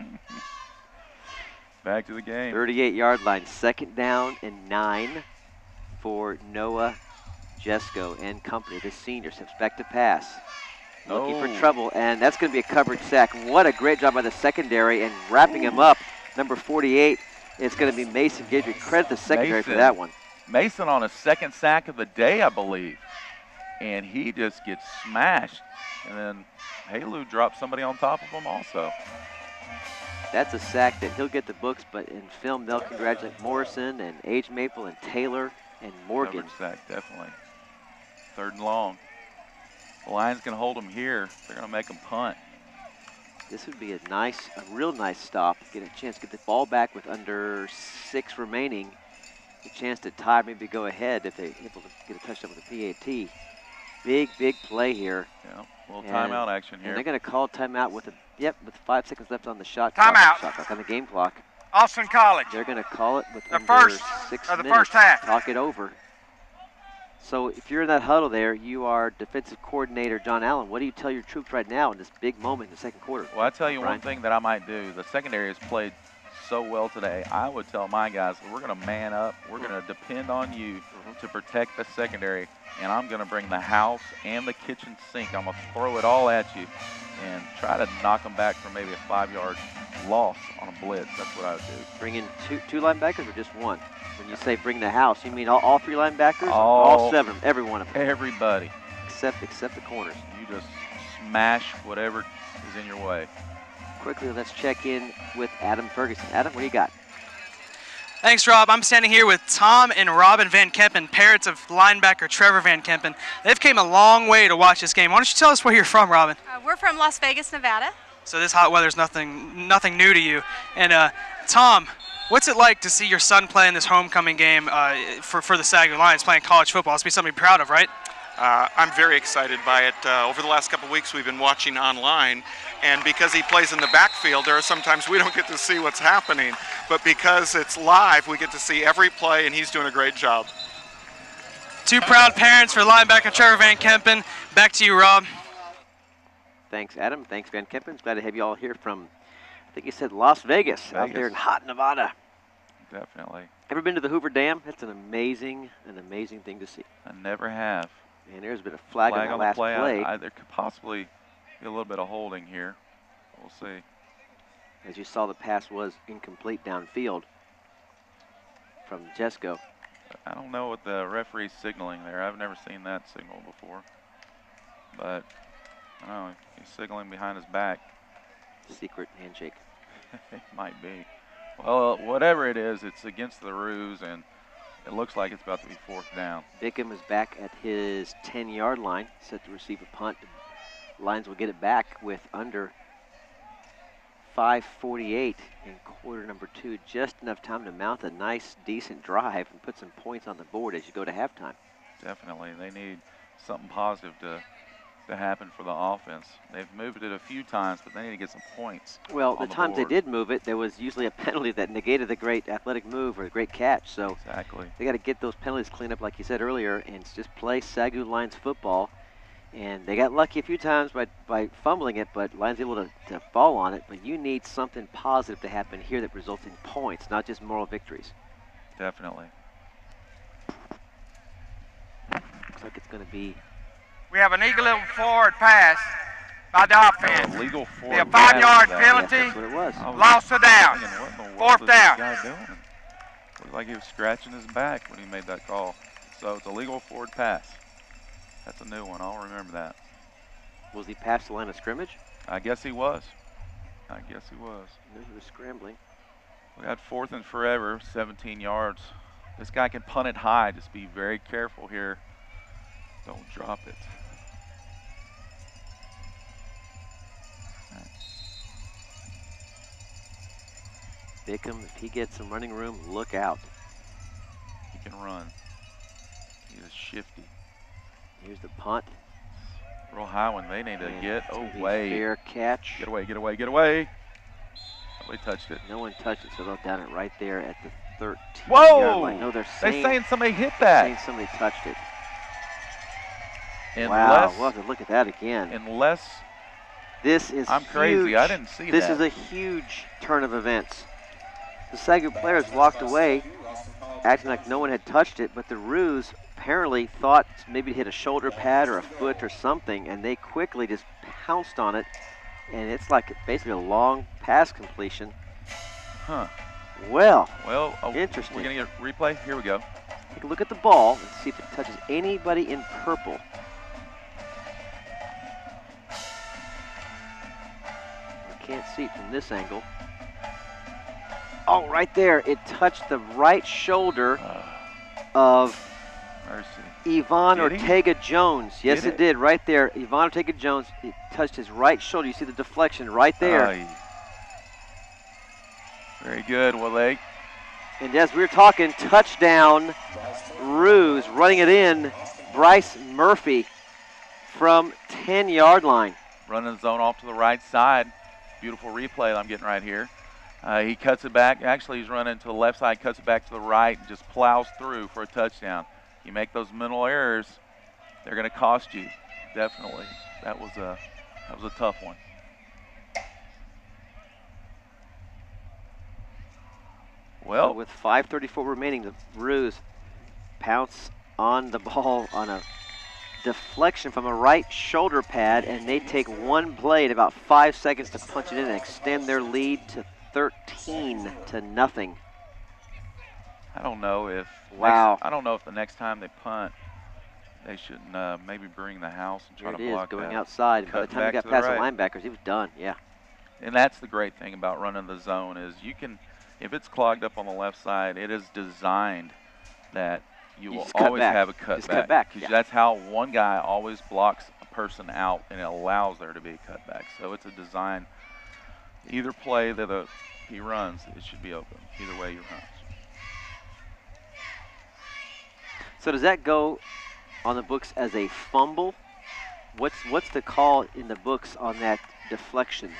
Back to the game. 38-yard line, 2nd down and 9 for Noah Jesko and company. The senior steps back to pass. Looking for trouble, and that's going to be a coverage sack. What a great job by the secondary and wrapping him up. Number 48, it's going to be Mason Gidry. Credit the secondary for that one. Mason on his 2nd sack of the day, I believe. And he just gets smashed. And then Halu drops somebody on top of him also. That's a sack that he'll get the books, but in film they'll congratulate Morrison and Age Maple and Taylor and Morgan. Coverage sack, definitely. 3rd and long. The Lions can hold him here. They're going to make him punt. This would be a real nice stop. Get a chance to get the ball back with under 6 remaining. A chance to tie, maybe go ahead if they're able to get a touchdown with a PAT. Big play here. Yeah, a little timeout action here. And they're going to call timeout with 5 seconds left on the shot Timeout. clock, on the game clock. Austin College. They're going to call it with The under first 6 of the minutes. first half. Talk it over. So if you're in that huddle there, you are defensive coordinator John Allen. What do you tell your troops right now in this big moment in the 2nd quarter? Well, I tell you Brian? one thing that I might do. The secondary has played so well today. I would tell my guys, we're going to man up. We're going to depend on you to protect the secondary, and I'm going to bring the house and the kitchen sink. I'm going to throw it all at you and try to knock them back for maybe a 5-yard loss on a blitz. That's what I would do. Bring in two linebackers or just one? When you say bring the house, you mean all 3 linebackers? All all 7, every one of them? Everybody. Except the corners. You just smash whatever is in your way. Quickly, let's check in with Adam Ferguson. Adam, what do you got? Thanks, Rob. I'm standing here with Tom and Robin Van Kempen, parents of linebacker Trevor Van Kempen. They've came a long way to watch this game. Why don't you tell us where you're from, Robin? We're from Las Vegas, Nevada. So this hot weather's nothing new to you. And Tom, what's it like to see your son play in this homecoming game for the SAGU Lions playing college football? It's be something to be proud of, right? I'm very excited by it. Over the last couple of weeks, we've been watching online, and because he plays in the backfield, there are sometimes we don't get to see what's happening, but because it's live, we get to see every play, and he's doing a great job. 2 proud parents for linebacker Trevor Van Kempen. Back to you, Rob. Thanks, Adam. Thanks, Van Kempen. Glad to have you all here from, I think you said Las Vegas. Out there in hot Nevada. Definitely. Ever been to the Hoover Dam? That's an amazing thing to see. I never have. And there's been a flag on the last play. There could possibly be a little bit of holding here. We'll see. As you saw, the pass was incomplete downfield from Jesko. I don't know what the referee's signaling there. I've never seen that signal before. But, I don't know, he's signaling behind his back. Secret handshake. It might be. Well, whatever it is, it's against the rules, and it looks like it's about to be 4th down. Bickham is back at his 10-yard line, set to receive a punt. Lions will get it back with under 5:48 in quarter number 2. Just enough time to mount a nice, decent drive and put some points on the board as you go to halftime. Definitely. They need something positive to happen for the offense. They've moved it a few times, but they need to get some points. Well, the times they did move it, there was usually a penalty that negated the great athletic move or the great catch. So exactly. They got to get those penalties cleaned up, like you said earlier, and just play SAGU Lions football. And they got lucky a few times by fumbling it, but Lions able to fall on it. But you need something positive to happen here that results in points, not just moral victories. Definitely. Looks like it's going to be. We have an illegal forward pass by the offense. Illegal forward. Be a 5-yard Yes, penalty. that's what it was. Loss of down. What in the world 4th is down. this guy doing? Looked like he was scratching his back when he made that call. So it's a legal forward pass. That's a new one. I'll remember that. Was he past the line of scrimmage? I guess he was. I guess he was. No, he was scrambling. We got 4th and forever, 17 yards. This guy can punt it high. Just be very careful here. Don't drop it. Bickham, if he gets some running room, look out. He can run. He is shifty. Here's the punt. Real high one. They need to And get it's gonna be away. Fair catch. Get away, get away, get away. Nobody touched it. No one touched it, so they'll down it right there at the 13-yard Whoa! line. No, they're saying somebody hit they're that. saying somebody touched it. Unless, wow, we'll have to look at that again. Unless this is I'm huge. crazy, I didn't see that. This is a huge turn of events. The SAGU players walked away, acting like no one had touched it, but the Roos apparently thought maybe it hit a shoulder pad or a foot or something, and they quickly just pounced on it, and it's like basically a long pass completion. Huh. Well, interesting. We're going to get a replay? Here we go. Take a look at the ball and see if it touches anybody in purple. We can't see it from this angle. Oh, right there. It touched the right shoulder of Yvonne Ortega-Jones. Yes, it did. Right there. Yvonne Ortega-Jones, it touched his right shoulder. You see the deflection right there. Very good, Wale. And as we were talking, touchdown, Roos running it in, Bryce Murphy from 10-yard line. Running the zone off to the right side. Beautiful replay that I'm getting right here. He cuts it back. Actually, he's running to the left side, cuts it back to the right, and just plows through for a touchdown. You make those mental errors, they're going to cost you. Definitely. That was a tough one. Well, so with 5:34 remaining, the Roos pounce on the ball on a deflection from a right shoulder pad, and they take one play at about 5 seconds to punch it in and extend their lead to 13-0. I don't know if I don't know if the next time they punt, they should maybe bring the house and try to block that. Going outside. By the time he got past the linebackers, he was done. Yeah. And that's the great thing about running the zone is you can, if it's clogged up on the left side, it is designed that you will always have a cutback. Because that's how one guy always blocks a person out, and it allows there to be a cutback. So it's a design. Either play that he runs, it should be open. Either way he runs. So does that go on the books as a fumble? What's the call in the books on that deflection?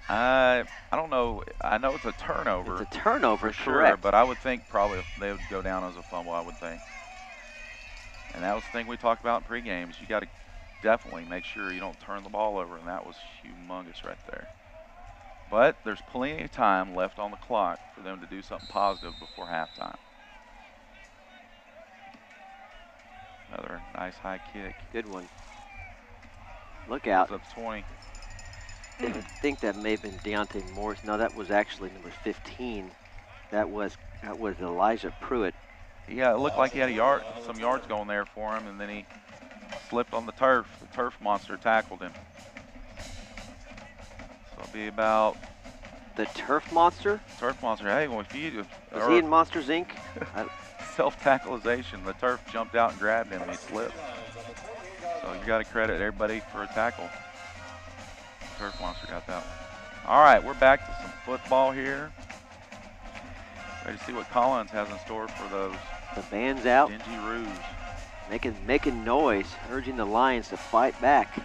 I don't know. I know it's a turnover. It's a turnover, for sure, correct. but I would think probably they would go down as a fumble, I would think. And that was the thing we talked about in pre-games. You got to definitely make sure you don't turn the ball over, and that was humongous right there. But there's plenty of time left on the clock for them to do something positive before halftime. Another nice high kick. Good one. Look out. Up 20. I think that may have been Deontay Morris. No, that was actually number 15. That was Elijah Pruitt. Yeah, it looked like he had some yards going there for him, and then he slipped on the turf. The turf monster tackled him. So it'll be about the turf monster. Turf monster. Hey, well, if you was he in Monsters Inc? Self-tackleization. The turf jumped out and grabbed him, and he slipped. So you got to credit everybody for a tackle. Turf monster got that one. All right, we're back to some football here. Ready to see what Collins has in store for those. The band's out. Dingy Roos. Making noise, urging the Lions to fight back in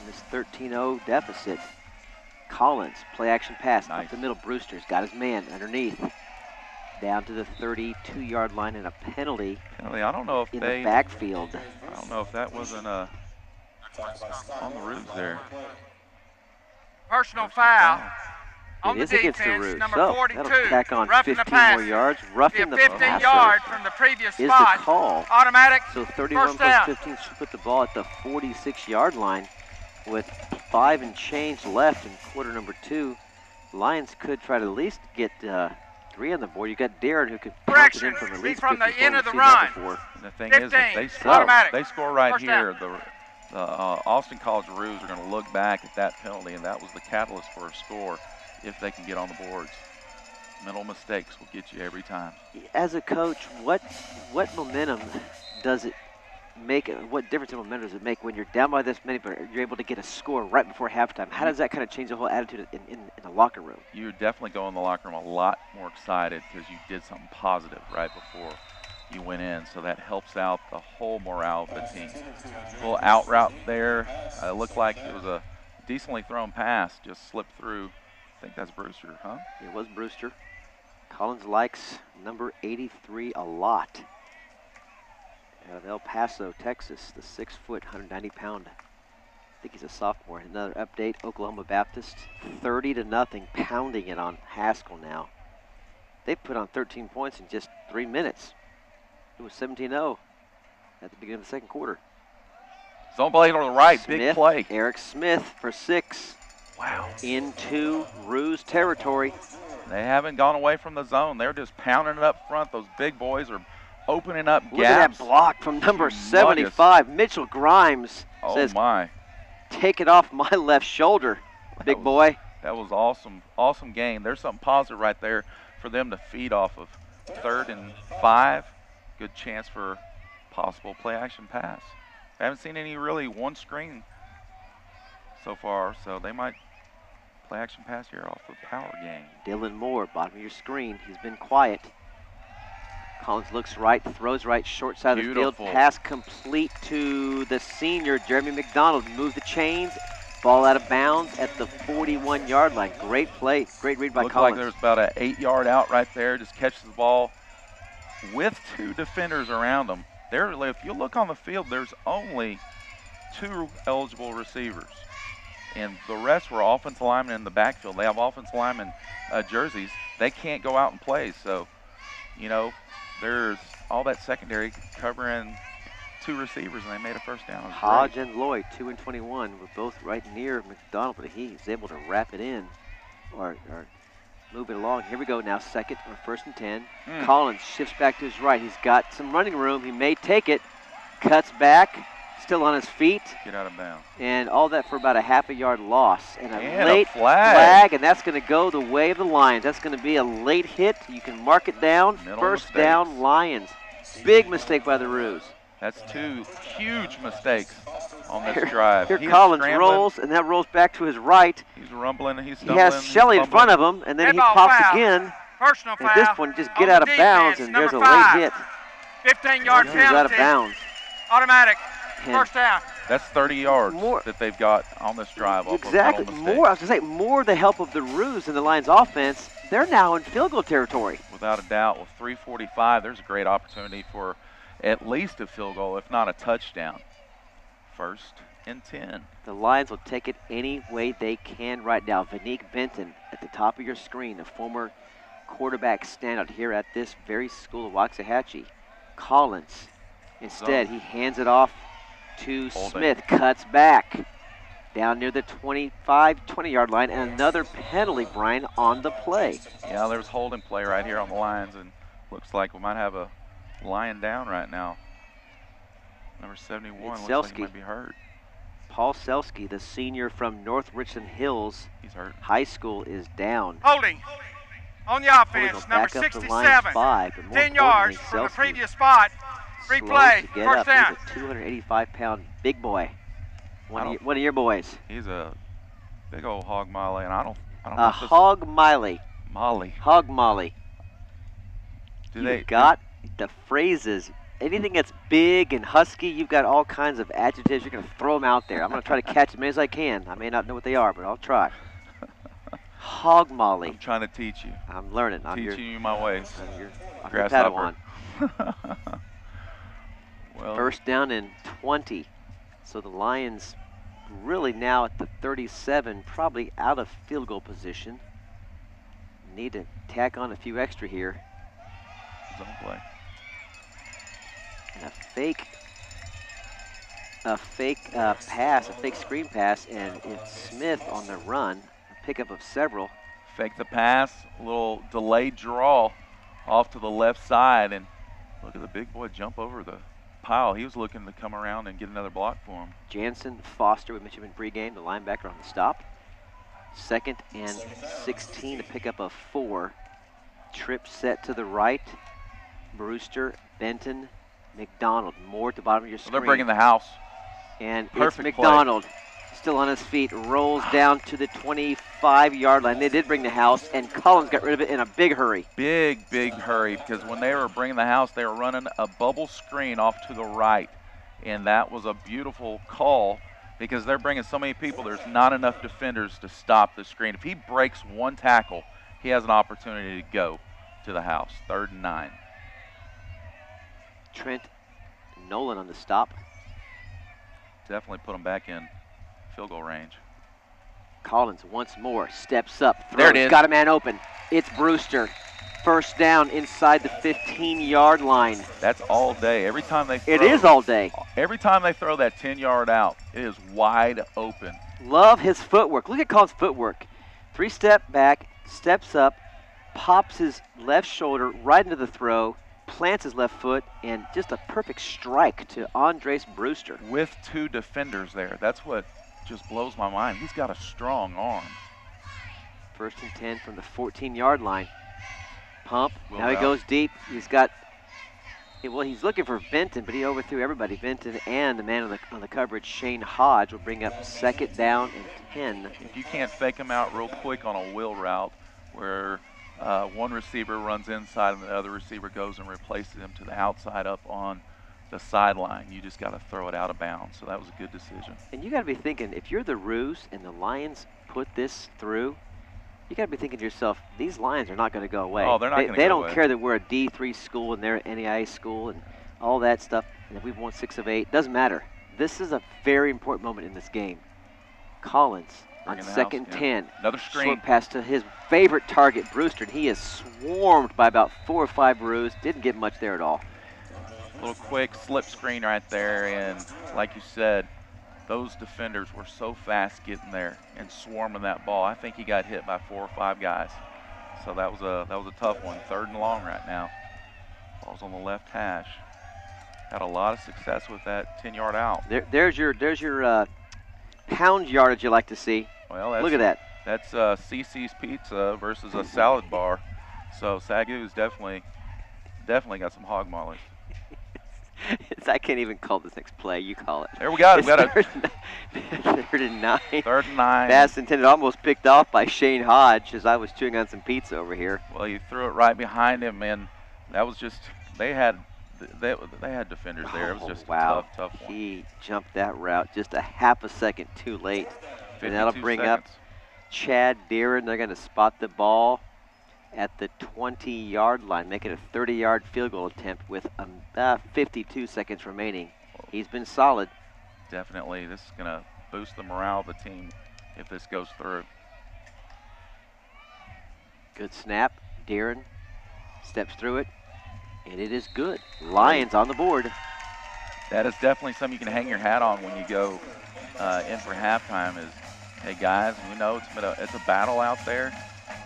this 13-0 deficit. Collins, play action pass, up the middle. Brewster's got his man underneath. Down to the 32-yard line and a penalty. I don't know if in the backfield. I don't know if that wasn't on the Roos there. Personal foul. It is against the Roos. Number 42, that'll tack on roughing 15 the pass. more yards. Roughing the 15 passer yard from the previous is spot. the call. Automatic. So 31 first plus down. 15 should put the ball at the 46-yard line with 5 and change left in quarter number 2. Lions could try to at least get 3 on the board. You got Darren who could punch it in from at least 50 the end of the run. run. And the thing is, if they score right first here, down. the Austin College Roos are going to look back at that penalty, and that was the catalyst for a score if they can get on the boards. Mental mistakes will get you every time. As a coach, what momentum does it what difference in momentum does it make when you're down by this many, but you're able to get a score right before halftime? How does that kind of change the whole attitude in the locker room? You're definitely going in the locker room a lot more excited because you did something positive right before you went in, so that helps out the whole morale of the team. A little out route there. Looked like it was a decently thrown pass, just slipped through. I think that's Brewster, huh? It was Brewster. Collins likes number 83 a lot. Out of El Paso, Texas, the 6-foot, 190-pound. I think he's a sophomore. Another update, Oklahoma Baptist, 30-0, pounding it on Haskell now. They put on 13 points in just 3 minutes. It was 17-0 at the beginning of the second quarter. Zone play on the right, Smith, big play. Eric Smith for 6. Wow. Into Ruse territory. They haven't gone away from the zone. They're just pounding it up front. Those big boys are opening up Look at gaps. that block from number 75. Mitchell Grimes says, my. Take it off my left shoulder, big boy. That was awesome. Awesome game. There's something positive right there for them to feed off of. 3rd and 5. Good chance for possible play-action pass. I haven't seen any really one screen so far, so they might play-action pass here off the power game. Dylan Moore, bottom of your screen. He's been quiet. Collins looks right, throws right, short side of the field. Pass complete to the senior, Jeremy McDonald. Moves the chains. Ball out of bounds at the 41-yard line. Great play. Great read by Looked Collins. Like there's about an 8-yard out right there. Just catches the ball with 2 defenders around them. If you look on the field, there's only 2 eligible receivers. And the rest were offensive linemen in the backfield. They have offensive linemen jerseys. They can't go out and play. So, you know, there's all that secondary covering 2 receivers, and they made a first down. Hodge and Lloyd, 2 and 21, were both right near McDonald, but he's able to wrap it in or move it along. Here we go now, 2nd or 1st and 10. Collins shifts back to his right. He's got some running room. He may take it. Cuts back, still on his feet. Get out of bounds. And all that for about a half-a-yard loss. And a late flag, and that's going to go the way of the Lions. That's going to be a late hit. You can mark it down. First down, Lions. Big mistake by the Roos. That's 2 huge mistakes on this drive. Here Collins rolls, and that rolls back to his right. He's rumbling, he's stumbling. He has Shelley in front of him, and then he pops again. Personal foul. At this point, just get out of bounds, and there's a late hit. 15-yard penalty. He's out of bounds. Automatic. First down. That's 30 yards that they've got on this drive. Exactly. More, I was going to say, more the help of the Roos and the Lions offense. They're now in field goal territory. Without a doubt, with 3:45, there's a great opportunity for at least a field goal, if not a touchdown. 1st and 10. The Lions will take it any way they can right now. Vanique Benton at the top of your screen, a former quarterback standout here at this very school of Waxahachie. Collins, instead, he hands it off to Smith, cuts back down near the 20-yard line, and another penalty, Brian, on the play. Yeah, there's holding play right here on the Lions, and looks like we might have a Lion down right now. Number 71 looks like he might be hurt. Paul Selski, the senior from North Richland Hills High School, is down. Holding on the offense, number 67. 10 yards from the previous spot. Replay, first down. He's a 285-pound big boy. One of your boys. He's a big old hog molly, and I don't a hog molly. Molly. Hog molly. You've got the phrases. Anything that's big and husky, you've got all kinds of adjectives. You're going to throw them out there. I'm going to try to catch as many as I can. I may not know what they are, but I'll try. Hog molly. I'm trying to teach you. I'm learning. Teaching you my ways. I'm your Grasshopper. Well, first down and 20. So the Lions really now at the 37, probably out of field goal position. Need to tack on a few extra here. Zone play. And a fake pass, a fake screen pass, and it's Smith on the run. A pickup of several. Fake the pass, a little delayed draw off to the left side, and look at the big boy jump over the pile. He was looking to come around and get another block for him. Jansen Foster, we mentioned in pregame, the linebacker on the stop. 2nd and 16, a pickup of 4. Trip set to the right. Brewster, Benton, McDonald, more at the bottom of your screen. They're bringing the house. And Perfect it's play. McDonald, still on his feet, rolls down to the 25-yard line. They did bring the house, and Collins got rid of it in a big hurry. Big hurry, because when they were bringing the house, they were running a bubble screen off to the right. And that was a beautiful call, because they're bringing so many people, there's not enough defenders to stop the screen. If he breaks one tackle, he has an opportunity to go to the house. 3rd and 9. Trent Nolan on the stop. Definitely put him back in field goal range. Collins once more steps up. Throws, There it is. Got a man open. It's Brewster. 1st down inside the 15-yard line. That's all day. Every time they throw, It is all day. Every time they throw that 10-yard out, it is wide open. Love his footwork. Look at Collins' footwork. 3-step back, steps up, pops his left shoulder right into the throw, plants his left foot, and just a perfect strike to Andres Brewster. With 2 defenders there. That's what just blows my mind. He's got a strong arm. 1st and 10 from the 14-yard line. Pump. Will Now he out. goes deep. He's got, well, he's looking for Benton, but he overthrew everybody. Benton and the man on the coverage, Shane Hodge, will bring up 2nd down and 10. If you can't fake him out real quick on a wheel route where one receiver runs inside and the other receiver goes and replaces him to the outside up on the sideline, you just got to throw it out of bounds. So that was a good decision. And you got to be thinking, if you're the Roos and the Lions put this through, you got to be thinking to yourself, these Lions are not going to go away. Oh, they're not going to go They don't away. care that we're a D3 school and they're an NAIA school and all that stuff, and that we've won 6 of 8. Doesn't matter. This is a very important moment in this game. Collins on Bringing the 2nd house, yeah. 10. Another screen. Short pass to his favorite target, Brewster, and he is swarmed by about 4 or 5 Roos. Didn't get much there at all. A little quick slip screen right there, and like you said, those defenders were so fast getting there and swarming that ball. I think he got hit by 4 or 5 guys. So that was a tough one. 3rd and long right now. Ball's on the left hash. Had a lot of success with that 10-yard out. There's your pound yardage you like to see. Well, that's, Look at that. That's CC's Pizza versus a salad bar. So SAGU's definitely got some hog mollies. I can't even call this next play. You call it. There we got it. We got a 3rd and 9. 3rd and 9. Pass intended, almost picked off by Shane Hodge as I was chewing on some pizza over here. Well, you threw it right behind him, and that was just they had defenders there. It was just wow. a tough one. He jumped that route just a half a second too late. And that'll 52 bring seconds. up Chad Deeren. They're going to spot the ball at the 20-yard line, make it a 30-yard field goal attempt with 52 seconds remaining. He's been solid. Definitely, this is going to boost the morale of the team if this goes through. Good snap. Deeren steps through it, and it is good. Lions on the board. That is definitely something you can hang your hat on when you go in for halftime is, hey, guys, we know it's a battle out there,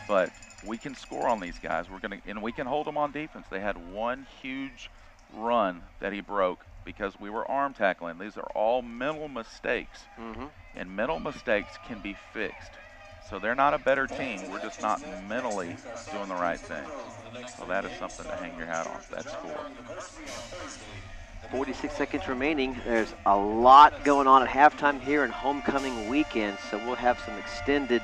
but we can score on these guys. And we can hold them on defense. They had one huge run that he broke because we were arm tackling. These are all mental mistakes, and mental mistakes can be fixed. So they're not a better team. We're just not mentally doing the right thing. So that is something to hang your hat on, that score. 46 seconds remaining. There's a lot going on at halftime here in homecoming weekend, so we'll have some extended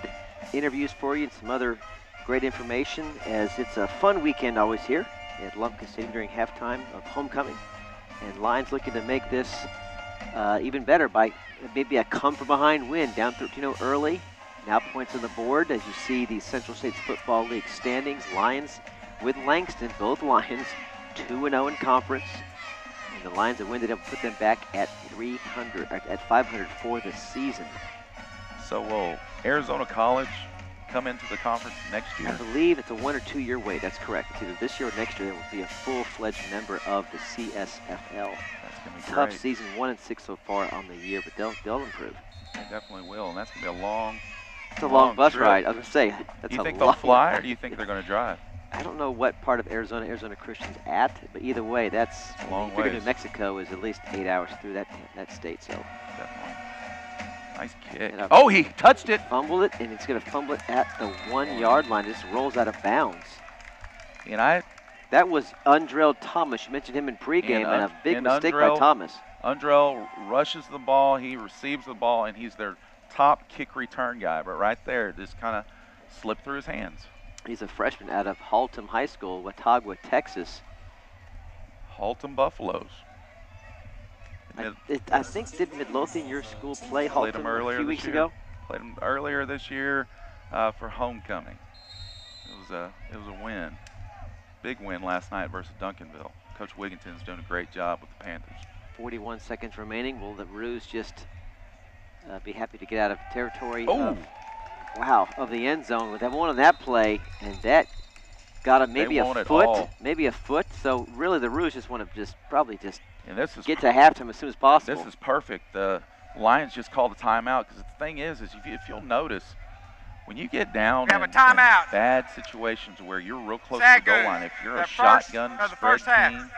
interviews for you and some other great information, as it's a fun weekend always here at Lumpkin Stadium during halftime of homecoming. And Lions looking to make this even better by maybe a come-from-behind win, down 13-0 early. Now points on the board as you see the Central States Football League standings. Lions with Langston, both Lions 2-0 in conference. And the Lions that win, they'll put them back at 500 for the season. So will Arizona College come into the conference next year? I believe it's a 1 or 2 year wait. That's correct. It's either this year or next year. They will be a full-fledged member of the CSFL. That's going to be Tough great. season, 1-6 so far on the year, but they'll improve. They definitely will, and that's going to be a long. It's a long bus trip. ride. I was going to say that's Do you a think long they'll fly, or ride. do you think they're going to drive? I don't know what part of Arizona Christian's at, but either way, that's a long you figure ways. New Mexico is at least 8 hours through that state. So Definitely. Nice kick. And Oh, he touched it. fumbled it, and it's going to fumble it at the 1 yard line. It just rolls out of bounds. And I That was Undrell Thomas. You mentioned him in pregame, and a big mistake by Thomas. Undrell rushes the ball, he receives the ball, and he's their top kick return guy. But right there, just kind of slipped through his hands. He's a freshman out of Haltom High School, Watauga, Texas. Haltom Buffaloes. I think, did Midlothian, your school, play Haltom a few weeks ago? Played them earlier this year for homecoming. It was a win. Big win last night versus Duncanville. Coach Wigginton's doing a great job with the Panthers. 41 seconds remaining. Will the Roos just be happy to get out of territory of the end zone with that one on that play, and that got him maybe a foot. So really, the Roos just want to probably get to halftime as soon as possible. This is perfect. The Lions just called a timeout because the thing is if you'll notice, when you get down in bad situations where you're real close to the goal line, if you're a shotgun spread team,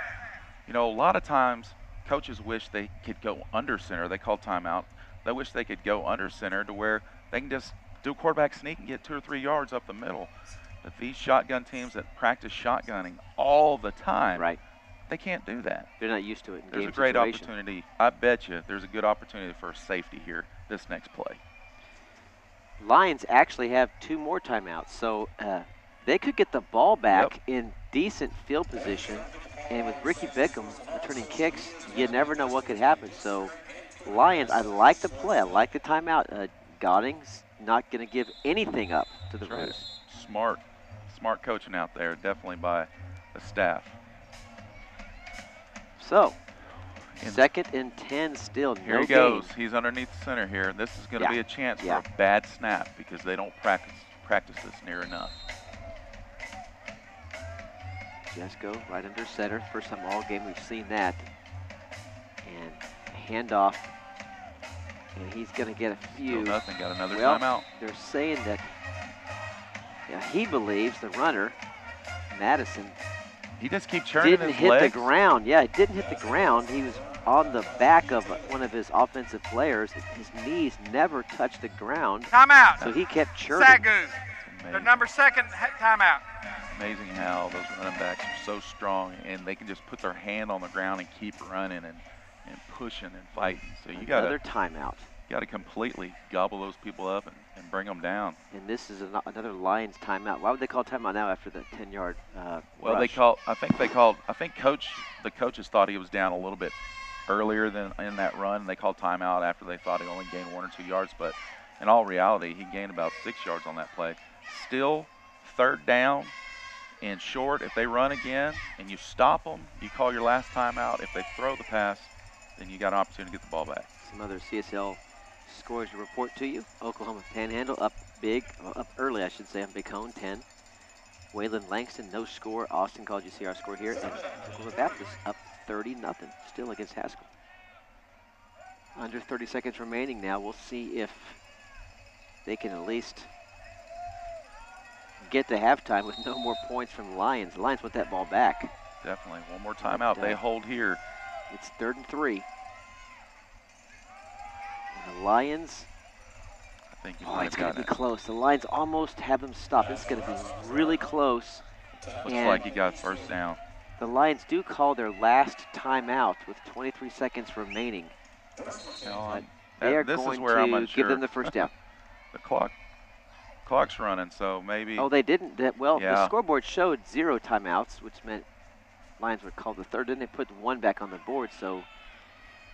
you know, a lot of times coaches wish they could go under center. They call timeout. They wish they could go under center to where they can just do a quarterback sneak and get 2 or 3 yards up the middle. But these shotgun teams that practice shotgunning all the time, they can't do that. They're not used to it in There's game a great situation. opportunity. I bet you there's a good opportunity for a safety here this next play. Lions actually have 2 more timeouts, so they could get the ball back in decent field position. And with Ricky Beckham returning kicks, you never know what could happen. So Lions, I like the play. I like the timeout. Godding's not going to give anything up to the Roos. Smart coaching out there, definitely by the staff. So, 2nd and 10 still. Here he goes. He's underneath the center here. This is going to be a chance for a bad snap because they don't practice this near enough. Jesko right under center. First time all game we've seen that. And handoff. And he's going to get a few. Still nothing. Got another timeout. They're saying that he believes the runner, Madison, he just keeps churning his legs. Didn't hit the ground. Yeah, it didn't hit the ground. He was on the back of one of his offensive players. His knees never touched the ground. Timeout. So he kept churning. SAGU. The number 2nd timeout. Amazing how those running backs are so strong and they can just put their hand on the ground and keep running and pushing and fighting. So you got another timeout. You got to completely gobble those people up and bring them down. And this is another Lions timeout. Why would they call timeout now after the 10-yard well, rush? I think the coaches thought he was down a little bit earlier than in that run. They called timeout after they thought he only gained 1 or 2 yards, but in all reality, he gained about 6 yards on that play. Still 3rd down and short. If they run again and you stop them, you call your last timeout. If they throw the pass, then you got an opportunity to get the ball back. Some other CSL scores to report to you. Oklahoma Panhandle up early, I should say, on Big Hone, 10. Wayland Langston, no score. Austin College, you see our score here. And Oklahoma Baptist up 30-0, still against Haskell. Under 30 seconds remaining now. We'll see if they can at least get to halftime with no more points from the Lions. The Lions want that ball back. Definitely. One more timeout. They hold here. It's 3rd and 3. And the Lions, it's going to be close. The Lions almost have them stopped. It's going to be really close. Looks like he got 1st down. The Lions do call their last timeout with 23 seconds remaining. They are going to give them the 1st down. The clock's running, so maybe. Oh, they didn't. The scoreboard showed 0 timeouts, which meant Lions would call the 3rd. Then they put 1 back on the board, so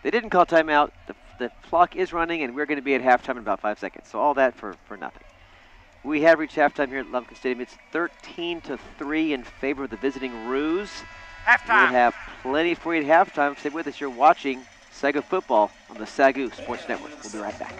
they didn't call timeout. The clock is running, and we're going to be at halftime in about 5 seconds. So all that for nothing. We have reached halftime here at Lubbock Stadium. It's 13-3 in favor of the visiting Roos. Halftime. We'll have plenty for you at halftime. Stay with us. You're watching SAGU football on the SAGU Sports Network. We'll be right back.